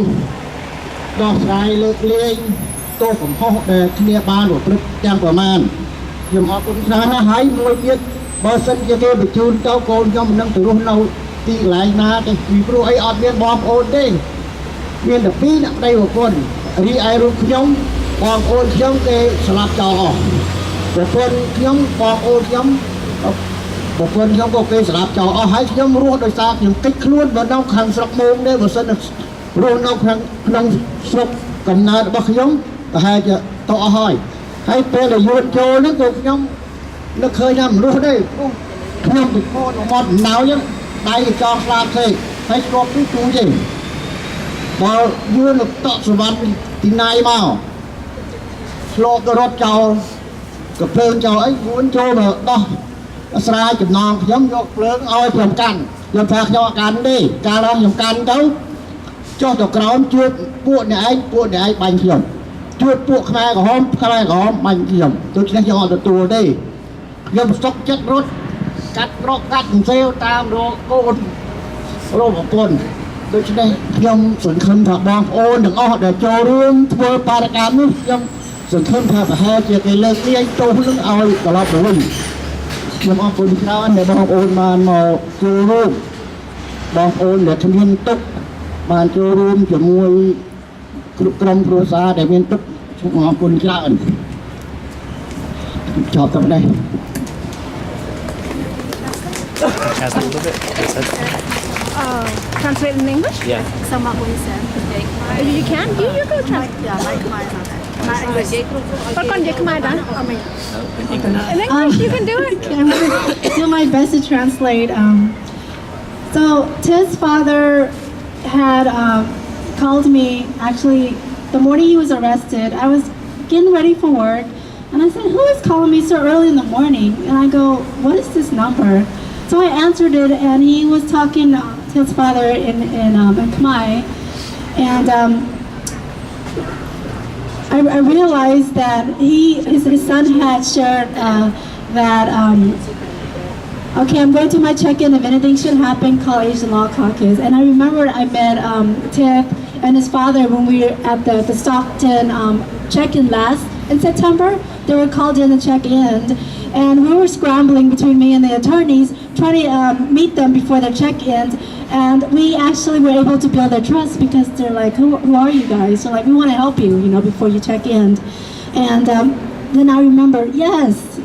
ដោះស្រាយលើកលែងទោសកំហុសដែលគ្នាបានប្រព្រឹត្តទាំងប្រមាណខ្ញុំអរគុណច្រើនណាស់ហើយមួយទៀត បើសិនជាគេបញ្ជូនទៅកូនខ្ញុំមិននឹងទៅរស់នៅទីកន្លែងណាទេពីព្រោះអីអត់មានបងប្អូនទេមានតែពីរអ្នកប្តីប្រពន្ធរីឯរូបខ្ញុំបងប្អូនខ្ញុំគេស្លាប់ចោលអស់ប្រពន្ធខ្ញុំបងប្អូនខ្ញុំប្រពន្ធខ្ញុំក៏គេស្លាប់ចោលអស់ហើយខ្ញុំរស់ដោយសារខ្ញុំកិច្ចខ្លួនបើនៅខាងស្រុកមុំទេបើសិនរស់នៅក្នុងស្រុកកំណើតរបស់ខ្ញុំប្រហែលជាទៅអស់ហើយពេលដែលយួនចូលហ្នឹងក៏ខ្ញុំនឹកឃើញថាមនុស្សទេខ្ញុំទៅខនមកណៅហ្នឹងដៃចងស្លាប់ទេហើយស្គប់ទីទូទេបើយួនទៅតក់សវណ្ណទីណៃមកឆ្លប់ទៅរត់ចោលកភ្លើងចោលអីយួនចូលទៅដោះស្រាយចំណងខ្ញុំយកភ្លើងឲ្យខ្ញុំកាន់ខ្ញុំថាខ្ញុំអត់កាន់ទេកាលឡើងខ្ញុំកាន់ទៅចុះទៅក្រោមជួបពួកអ្នកឯងបាញ់ខ្ញុំជួបពួកខ្មែរក្រហមបាញ់ខ្ញុំដូច្នេះខ្ញុំអត់ទទួលទេខ្ញុំសុកចិត្តរត់កាត់អង្សេវតាមរកកូនរកប្រពន្ធដូច្នេះខ្ញុំសង្ឃឹមថាបងប្អូនទាំងអស់ដែលចូលរួមធ្វើបារកម្មនេះខ្ញុំសង្ឃឹមថាប្រហែលជាគេលើកលាយទោសនឹងឲ្យត្រឡប់ទៅវិញខ្ញុំអរគុណច្រើនដែលបងប្អូនបានមកចូលរួមបងប្អូនដែលគ្មានទុក្ខបានចូលរួមជាមួយគ្រប់ក្រុមគ្រួសារដែលមានទុក្ខខ្ញុំអរគុណច្រើនចប់ទៅនេះ Translate in English? Yeah. Some of what he said. You can? You go translate. Yeah, like mine. But con you come out, in English, you can do it. I'm going to do my best to translate. So Ted's father had called me, actually, the morning he was arrested. I was getting ready for work, and I said, who is calling me so early in the morning? And I go, what is this number? So I answered it, and he was talking to his father in Khmer, and I realized that his son had shared that, okay, I'm going to my check-in. If anything should happen, call Asian Law Caucus. And I remembered I met Tiff and his father when we were at the Stockton check-in last in September. They were called in to check in, and we were scrambling between me and the attorneys, trying to meet them before their check-ins. And we actually were able to build their trust because they're like, who are you guys? So like, we want to help you, before you check in. And then I remember, yes,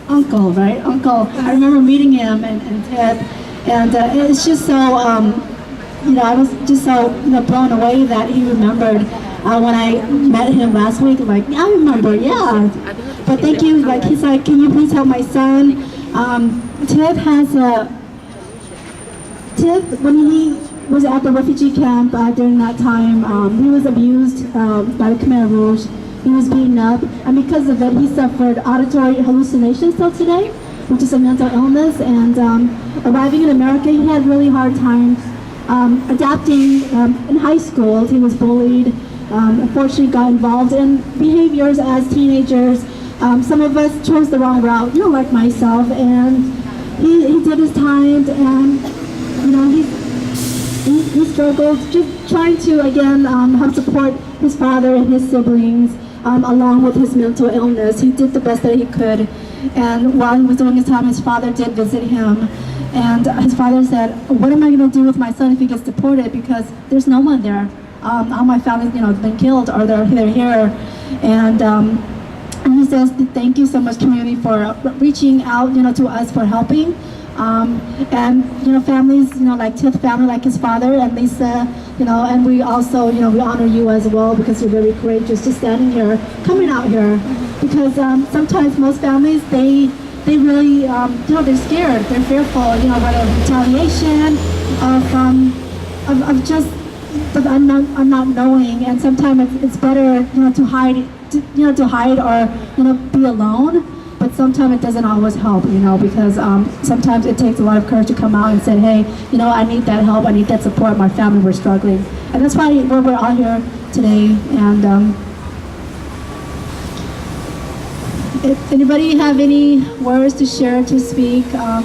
Uncle, right? Uncle. I remember meeting him and Ted, and it's just so, I was just so blown away that he remembered when I met him last week. Like, I remember, yeah. But thank you. Like, he's like, can you please help my son? Ted has Ted, when he was at the refugee camp during that time, he was abused by the Khmer Rouge. He was beaten up, and because of it, he suffered auditory hallucinations till today, which is a mental illness. And arriving in America, he had really hard times adapting in high school. He was bullied. Unfortunately, got involved in behaviors as teenagers. Some of us chose the wrong route, like myself, and he did his time, and he struggled, just trying to again help support his father and his siblings. Along with his mental illness, he did the best that he could. And while he was doing his time, his father did visit him. And his father said, what am I going to do with my son if he gets deported? Because there's no one there. All my family's, been killed, or they're here. And he says, thank you so much, community, for reaching out, to us for helping. And families, like Tiff's family, like his father and Lisa, and we also, we honor you as well because you're very courageous just standing here, coming out here, because sometimes most families, they really, they're scared, they're fearful, whether of retaliation, of just the not knowing, and sometimes it's better, to hide, or be alone. But sometimes it doesn't always help, because sometimes it takes a lot of courage to come out and say, hey, I need that help, I need that support, my family, we're struggling. And that's why we're all here today. And if anybody have any words to share, to speak from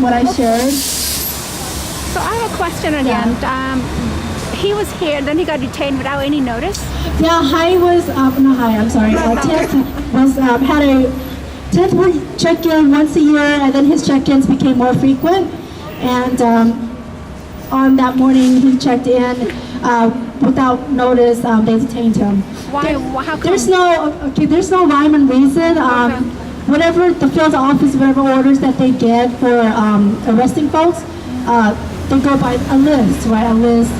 what I shared? So I have a question again. Yeah. He was here, then he got detained without any Ted would check in once a year, and then his check-ins became more frequent. And on that morning, he checked in without notice. They detained him. Why? How come? There's no rhyme and reason. Whatever the field office, whatever orders that they get for arresting folks, they go by a list, right? A list,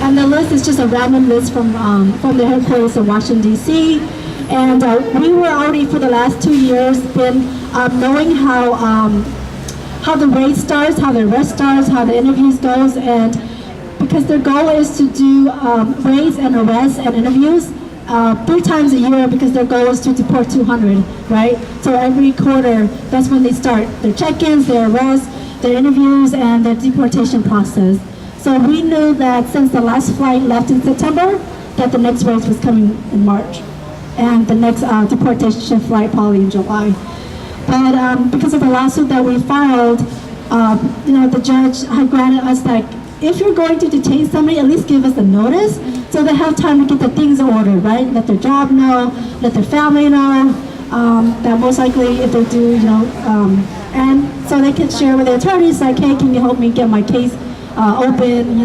and the list is just a random list from the headquarters in Washington D.C. And we were already for the last 2 years been knowing how the raid starts, how the arrest starts, how the interviews goes, and because their goal is to do raids and arrests and interviews 3 times a year, because their goal is to deport 200, right? So every quarter, that's when they start their check-ins, their arrests, their interviews, and their deportation process. So we knew that since the last flight left in September, that the next race was coming in March, and the next deportation flight probably in July. But because of the lawsuit that we filed, the judge had granted us that if you're going to detain somebody, at least give us a notice so they have time to get the things ordered, right? Let their job know, let their family know, that most likely if they do, and so they can share with their attorneys, like, hey, can you help me get my case open,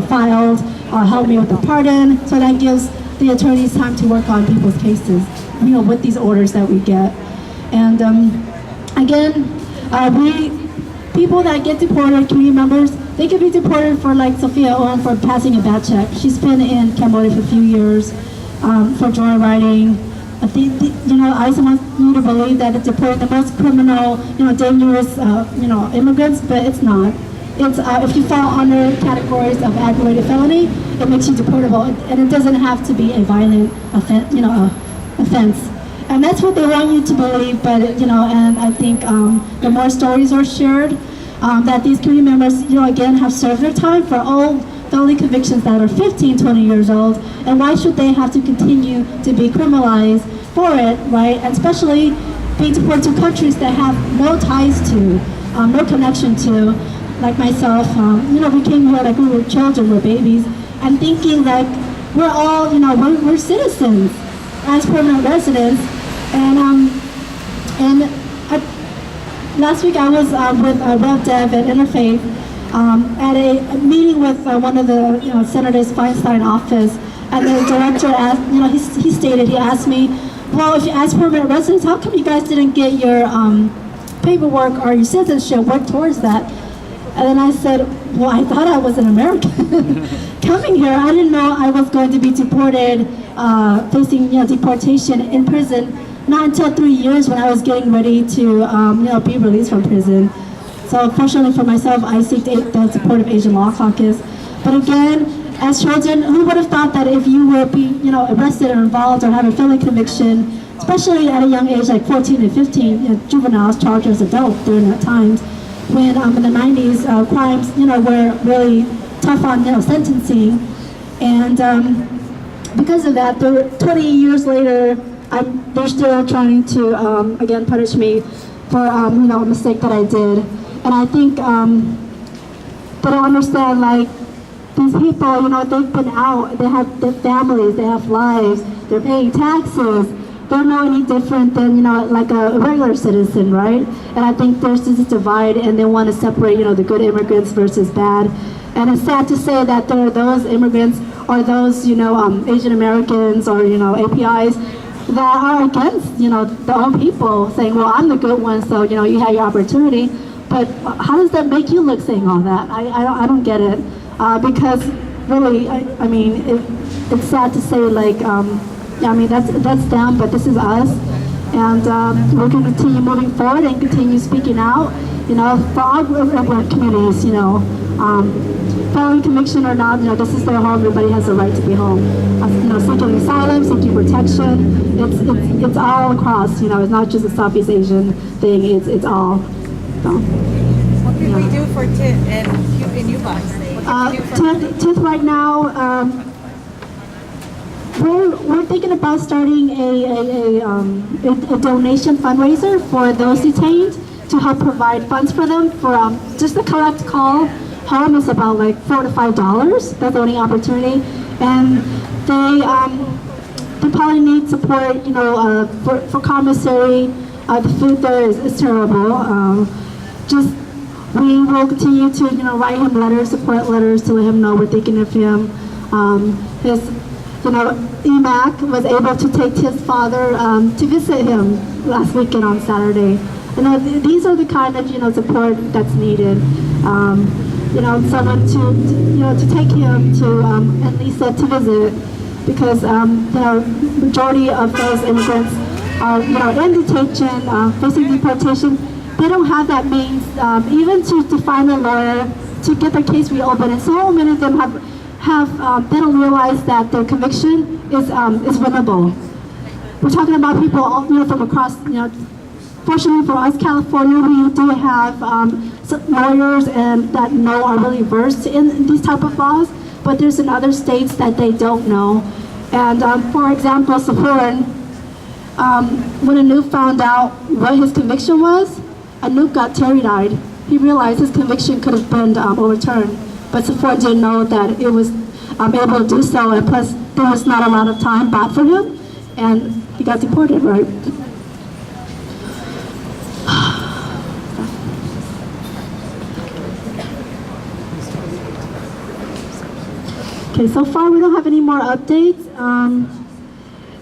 filed, help me with the pardon. So that gives the attorneys time to work on people's cases, with these orders that we get. And again, people that get deported, community members, they could be deported for, like Sophia Owen, for passing a bad check. She's been in Cambodia for a few years for joyriding. ICE wants you to believe that it's deporting the most criminal, dangerous, immigrants, but it's not. It's if you fall under categories of aggravated felony, it makes you deportable, and it doesn't have to be a violent offense. And that's what they want you to believe, but and I think the more stories are shared, that these community members, again, have served their time for all felony convictions that are 15, 20 years old, and why should they have to continue to be criminalized for it, right? And especially being deported to countries that have no ties to, no connection to, like myself. We came here like we were children, we're babies, and thinking like we're all, we're citizens as permanent residents. And last week I was with Rev Dev at Interfaith at a meeting with one of the Senators Feinstein office, and the director asked, he asked me, well, if you ask permanent residents, how come you guys didn't get your paperwork or your citizenship, work towards that? And then I said, well, I thought I was an American coming here. I didn't know I was going to be deported, facing deportation in prison, not until 3 years when I was getting ready to be released from prison. So fortunately for myself, I seek the support of Asian Law Caucus. But again, as children, who would have thought that if you were being arrested or involved or have a felony conviction, especially at a young age like 14 and 15, juveniles charged as adults during that time, when in the 90s crimes were really tough on sentencing, and because of that, 20 years later, they're still trying to again punish me for a mistake that I did. And I think they don't understand, like, these people, they've been out, they have their families, they have lives, they're paying taxes. They're not any different than, like a regular citizen, right? And I think there's this divide, and they want to separate, the good immigrants versus bad. And it's sad to say that there are those immigrants or those, Asian Americans or, APIs that are against, their own people, saying, well, I'm the good one, so, you had your opportunity. But how does that make you look saying all that? I don't get it. Because really, I mean, it's sad to say, like, that's them, but this is us, and we're going to continue moving forward and continue speaking out, for all communities, felony conviction or not, this is their home. Everybody has the right to be home. Seeking asylum, seeking protection, it's all across. It's not just a Southeast Asian thing. It's all. So, what can we do for TIF and you guys? TIF right now. We're thinking about starting a donation fundraiser for those detained to help provide funds for them for just the collect call home is about like $4 to $5. That's the only opportunity, and they probably need support, for commissary, The food there is terrible. We will continue to, write him letters, support letters to let him know we're thinking of him. His, EMAC was able to take his father to visit him last weekend on Saturday. These are the kind of, support that's needed. Someone to take him to and Lisa to visit, because majority of those immigrants are in detention, facing deportation. They don't have that means even to find a lawyer to get their case reopened, and so many of them have they don't realize that their conviction is winnable. We're talking about people from across. Fortunately for us, California, we do have lawyers and that are really versed in these type of laws, but there's in other states that they don't know. And for example, Sahuran, when Anoop found out what his conviction was, Anoop got teary-eyed. He realized his conviction could have been overturned, but Sahuran didn't know that it was able to do so, and plus there was not a lot of time back for him, and he got deported, right? Okay, so far we don't have any more updates.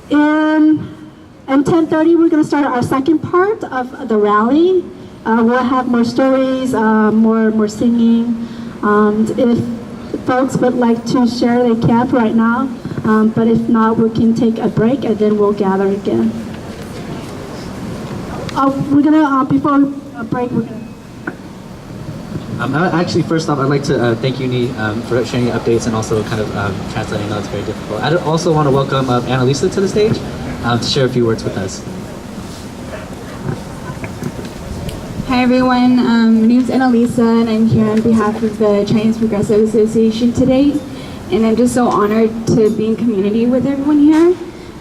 In 10:30 we're going to start our second part of the rally. We'll have more stories, more singing. If folks would like to share, they can right now. But if not, we can take a break and then we'll gather again. We're going to, before a break, we're going to... Actually, first off, I'd like to thank you, Nee, for sharing your updates and also kind of translating. I know it's very difficult. I also want to welcome Annalisa to the stage to share a few words with us. Hi everyone, my name is Annalisa and I'm here on behalf of the Chinese Progressive Association today. And I'm just so honored to be in community with everyone here.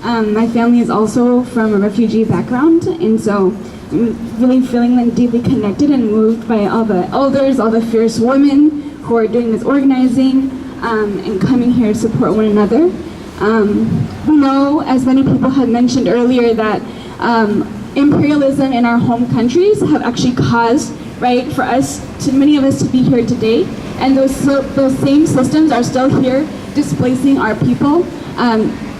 My family is also from a refugee background, and so I'm really feeling deeply connected and moved by all the elders, all the fierce women who are doing this organizing and coming here to support one another. We know, as many people have mentioned earlier, that imperialism in our home countries have actually caused, right, for us, many of us to be here today, and those same systems are still here, displacing our people,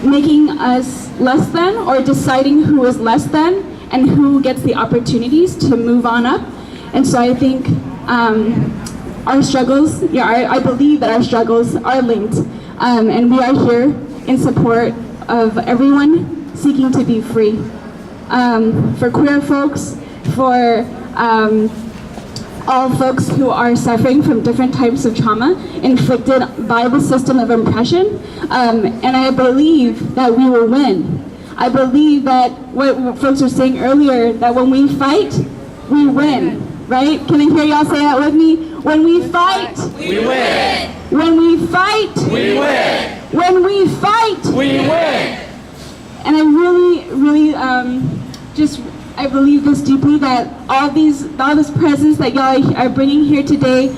making us less than, or deciding who is less than, and who gets the opportunities to move on up. And so I think our struggles, I believe that our struggles are linked, and we are here in support of everyone seeking to be free. For queer folks, for all folks who are suffering from different types of trauma inflicted by the system of oppression, and I believe that we will win. I believe that what folks were saying earlier, that when we fight, we win, right? Can I hear y'all say that with me? When we fight, we win. When we fight, we win. When we fight, we win. And I really, I believe this deeply, that all this presence that y'all are bringing here today,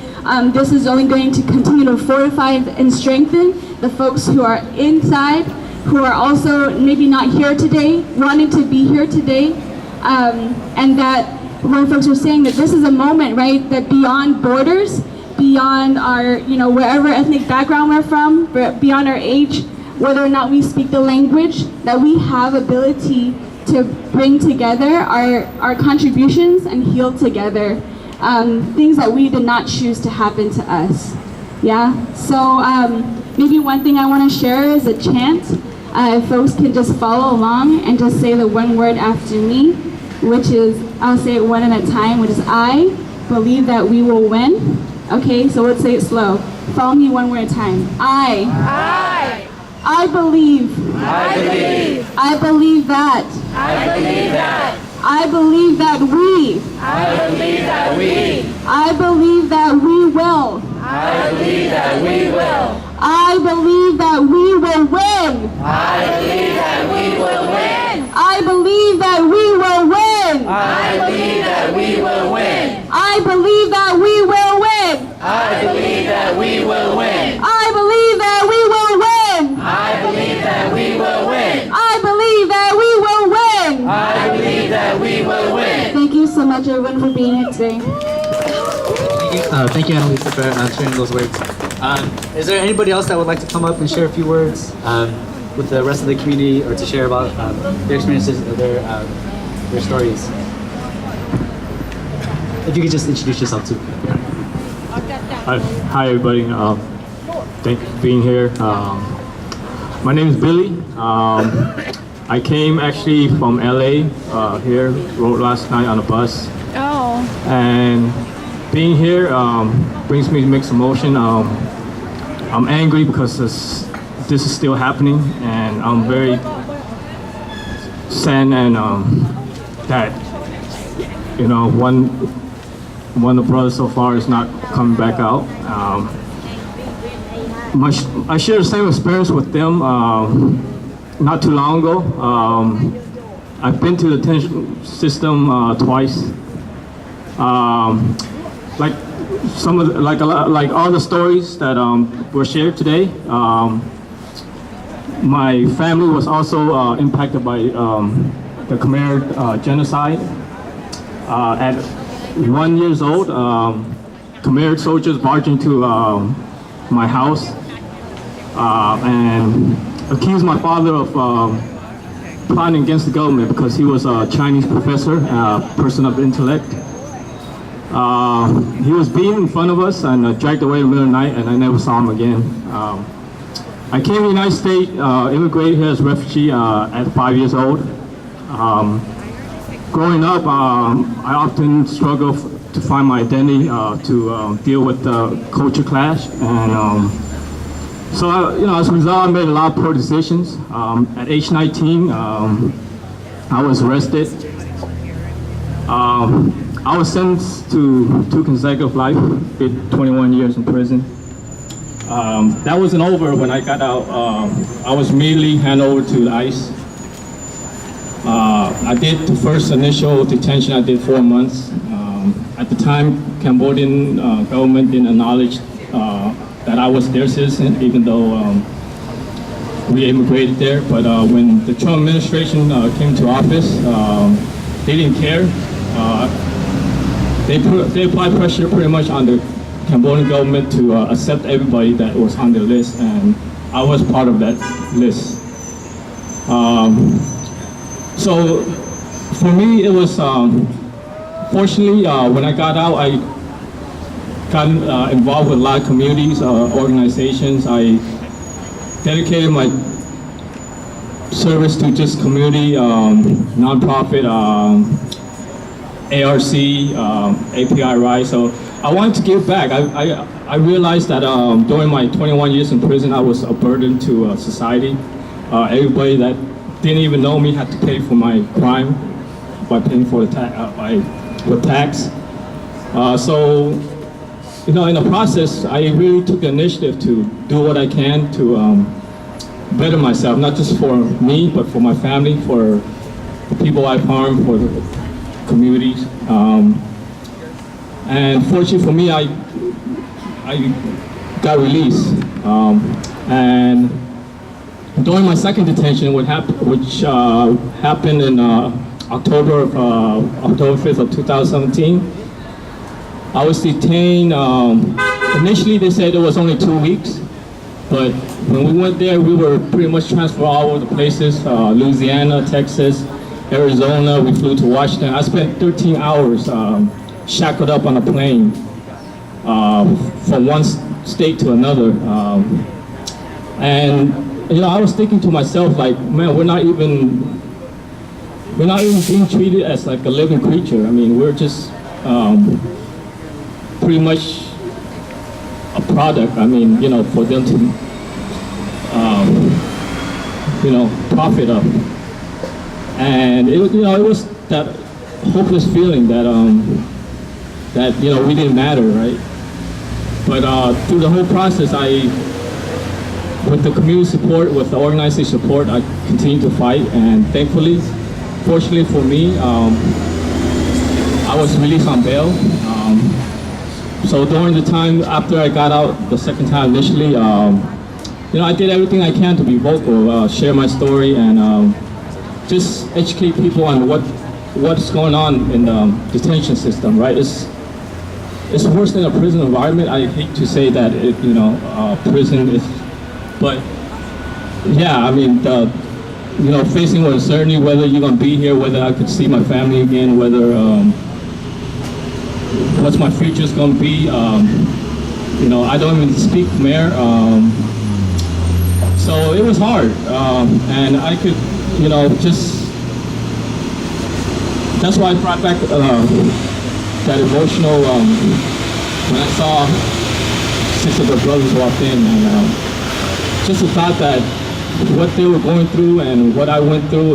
this is only going to continue to fortify and strengthen the folks who are inside, who are also maybe not here today, wanting to be here today, and that when folks are saying that this is a moment, right, that beyond borders, beyond our, wherever ethnic background we're from, beyond our age, whether or not we speak the language, that we have ability to bring together our contributions and heal together things that we did not choose to happen to us. Yeah, so maybe one thing I want to share is a chant. If folks can just follow along and just say the one word after me, which is, I'll say it one at a time, which is I believe that we will win. Okay, so let's say it slow. Follow me one word at a time. I believe. I believe. I believe that. I believe that. I believe that we. I believe that we. I believe that we will. I believe that we will. I believe that we will win. I believe that we will win. I believe that we will win. I believe that we will win. I believe that we will win. I believe that we will win. I believe that we will win. I believe that we will win. I believe that we will win. I believe that we will win. Thank you, Annalisa, for sharing those words. Is there anybody else that would like to come up and share a few words with the rest of the community, or to share about their experiences or their stories? If you could just introduce yourself too. Hi everybody. Thank you for being here. My name is Billy. I came actually from LA here, rode last night on a bus. Oh. And being here brings me mixed emotion. I'm angry because this is still happening, and I'm very sad and that one of the brothers so far is not coming back out. I shared the same experience with them not too long ago. I've been to the detention system twice. Like all the stories that were shared today, my family was also impacted by the Khmer genocide. At 1 year old, Khmer soldiers barged into my house and accused my father of plotting against the government because he was a Chinese professor, person of intellect. He was beaten in front of us and dragged away in the middle of the night, and I never saw him again. I came to the United States, immigrated here as a refugee at 5 years old. Growing up, I often struggle to find my identity, to deal with the culture clash, and so as a result, I made a lot of poor decisions. At age 19, I was arrested. I was sentenced to 2 consecutive life, 21 years in prison. That wasn't over when I got out. I was immediately handed over to the ICE. I did the first initial detention. I did 4 months. At the time, Cambodian government didn't acknowledge that I was their citizen, even though we immigrated there. But when the Trump administration came to office, they didn't care. They applied pressure pretty much on the Cambodian government to accept everybody that was on their list, and I was part of that list. So for me, it was fortunately when I got out, I got involved with a lot of communities, organizations. I dedicated my service to just community, nonprofit, ARC, API Rise. So I wanted to give back. I realized that during my 21 years in prison, I was a burden to society. Everybody that didn't even know me had to pay for my crime by paying for the with tax. So, in the process, I really took the initiative to do what I can to better myself, not just for me, but for my family, for the people I've harmed, for the communities. And fortunately for me, I got released. And during my second detention, which happened in October 5th of 2017, I was detained. Initially, they said it was only 2 weeks, but when we went there, we were pretty much transferred all over the places: Louisiana, Texas, Arizona. We flew to Washington. I spent 13 hours shackled up on a plane from one state to another, and I was thinking to myself, like, man, we're not even being treated as like a living creature. I mean, we're just pretty much a product. I mean, for them to profit of. And it was that hopeless feeling that we didn't matter, right? But through the whole process, with the community support, with the organization support, I continued to fight, and thankfully, fortunately for me, I was released on bail. So during the time after I got out the second time initially, I did everything I can to be vocal, share my story, and just educate people on what's going on in the detention system, right? it's worse than a prison environment. I hate to say that, prison is, but yeah, I mean, facing uncertainty, whether you're gonna be here, whether I could see my family again, whether what's my future's gonna be. I don't even speak Khmer, so it was hard, and I could, that's why I brought back that emotional, when I saw 6 of the brothers walk in, and just the thought that what they were going through and what I went through,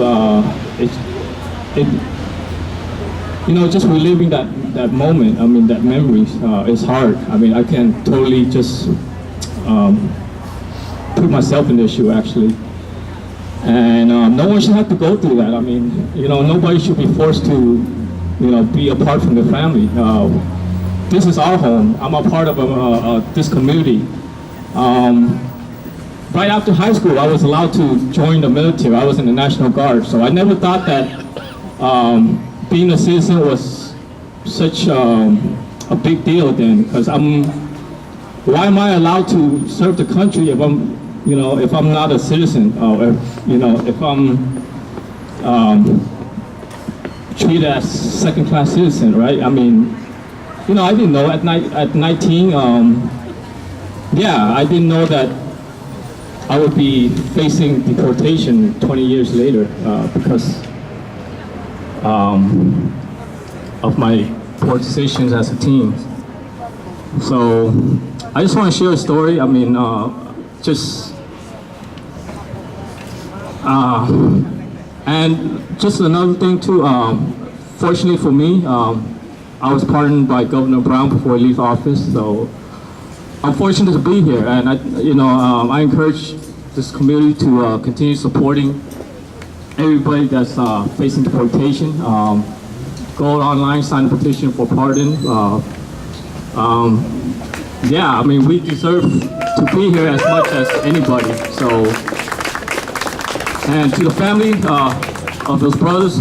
just reliving that moment, that memory is hard. I can totally just put myself in this shoe, actually. And no one should have to go through that. Nobody should be forced to, be apart from their family. This is our home. I'm a part of this community. Right after high school, I was allowed to join the military. I was in the National Guard. So I never thought that being a citizen was such a big deal then. Because why am I allowed to serve the country if I'm not a citizen, or if I'm treated as second-class citizen, right? I didn't know at 19. I didn't know that I would be facing deportation 20 years later because of my poor decisions as a teen. So I just want to share a story. And just another thing too, fortunately for me, I was pardoned by Governor Brown before he leaves office, so I'm fortunate to be here, and I encourage this community to continue supporting everybody that's facing deportation. Go online, sign a petition for pardon. We deserve to be here as much as anybody. So, and to the family of those brothers,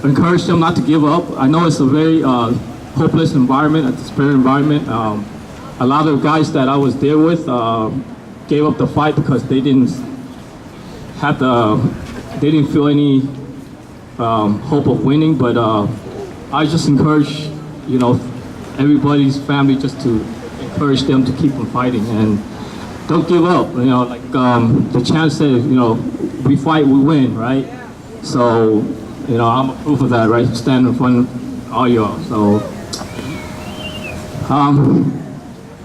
encourage them not to give up. I know it's a very hopeless environment, a despair environment. A lot of guys that I was there with gave up the fight because they didn't feel any hope of winning. But I just encourage, everybody's family just to encourage them to keep on fighting and don't give up. The chant says, we fight, we win, right? So, I'm a proof of that, right? Stand in front of all y'all. So,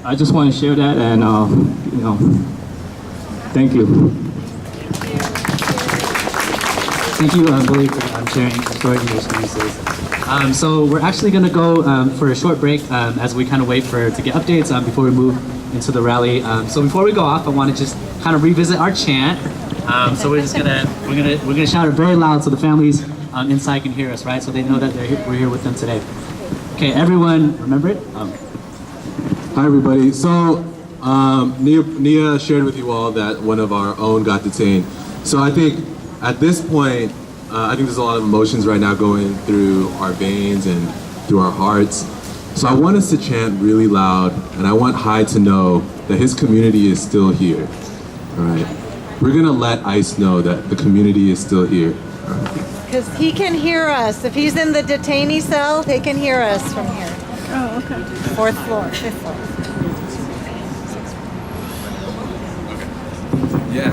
I just want to share that, and thank you. Thank you, Billy, for sharing your story and your experiences. So we're actually going to go for a short break as we kind of wait to get updates before we move into the rally. So before we go off, I want to just kind of revisit our chant. So we're gonna shout it very loud so the families inside can hear us, right? So they know that we're here with them today. Okay, everyone, remember it? Hi, everybody. So Nia shared with you all that one of our own got detained. So I think at this point, I think there's a lot of emotions right now going through our veins and through our hearts. So I want us to chant really loud, and I want Hai to know that his community is still here. All right. We're gonna let ICE know that the community is still here. Because he can hear us. If he's in the detainee cell, he can hear us from here. Oh, okay. 4th floor, 5th floor. Yeah.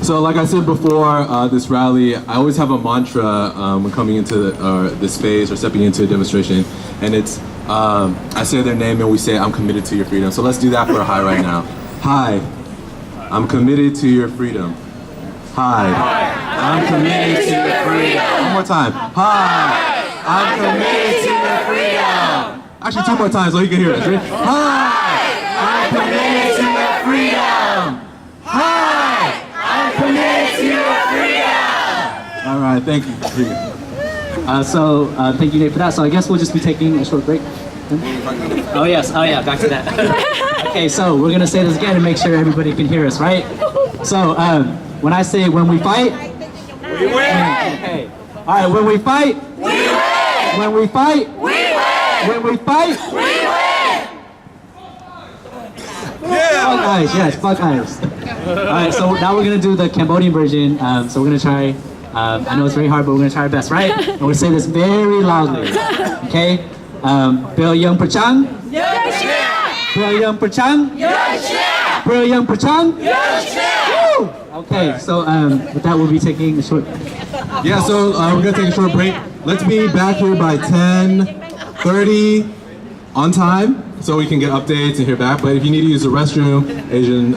So like I said before, this rally, I always have a mantra when coming into this phase or stepping into a demonstration, and it's, I say their name and we say, I'm committed to your freedom. So let's do that for Hai right now. Hi, I'm committed to your freedom. Hi, I'm committed to your freedom. One more time. Hi, I'm committed to your freedom. Actually, 2 more times so he can hear us. Ready? Hi, I'm committed to your freedom. Hi, I'm committed to your freedom. All right, thank you. Thank you, Nate, for that. So I guess we'll just be taking a short break. Oh yes, back to that. Okay, so we're gonna say this again to make sure everybody can hear us, right? So when I say when we fight, we win. Okay. All right, when we fight, we win. When we fight, we win. When we fight, we win. Fuck ice, yes, fuck ice. Alright, so now we're gonna do the Cambodian version. So we're gonna try, I know it's very hard, but we're gonna try our best, right? And we're gonna say this very loudly. Okay? Bill Young Prachang? Bill Young Prachang? Bill Young Prachang? Okay, so with that we'll be taking a short... Yeah, so we're gonna take a short break. Let's be back here by 10:30 on time, so we can get updates and hear back. But if you need to use the restroom, Asian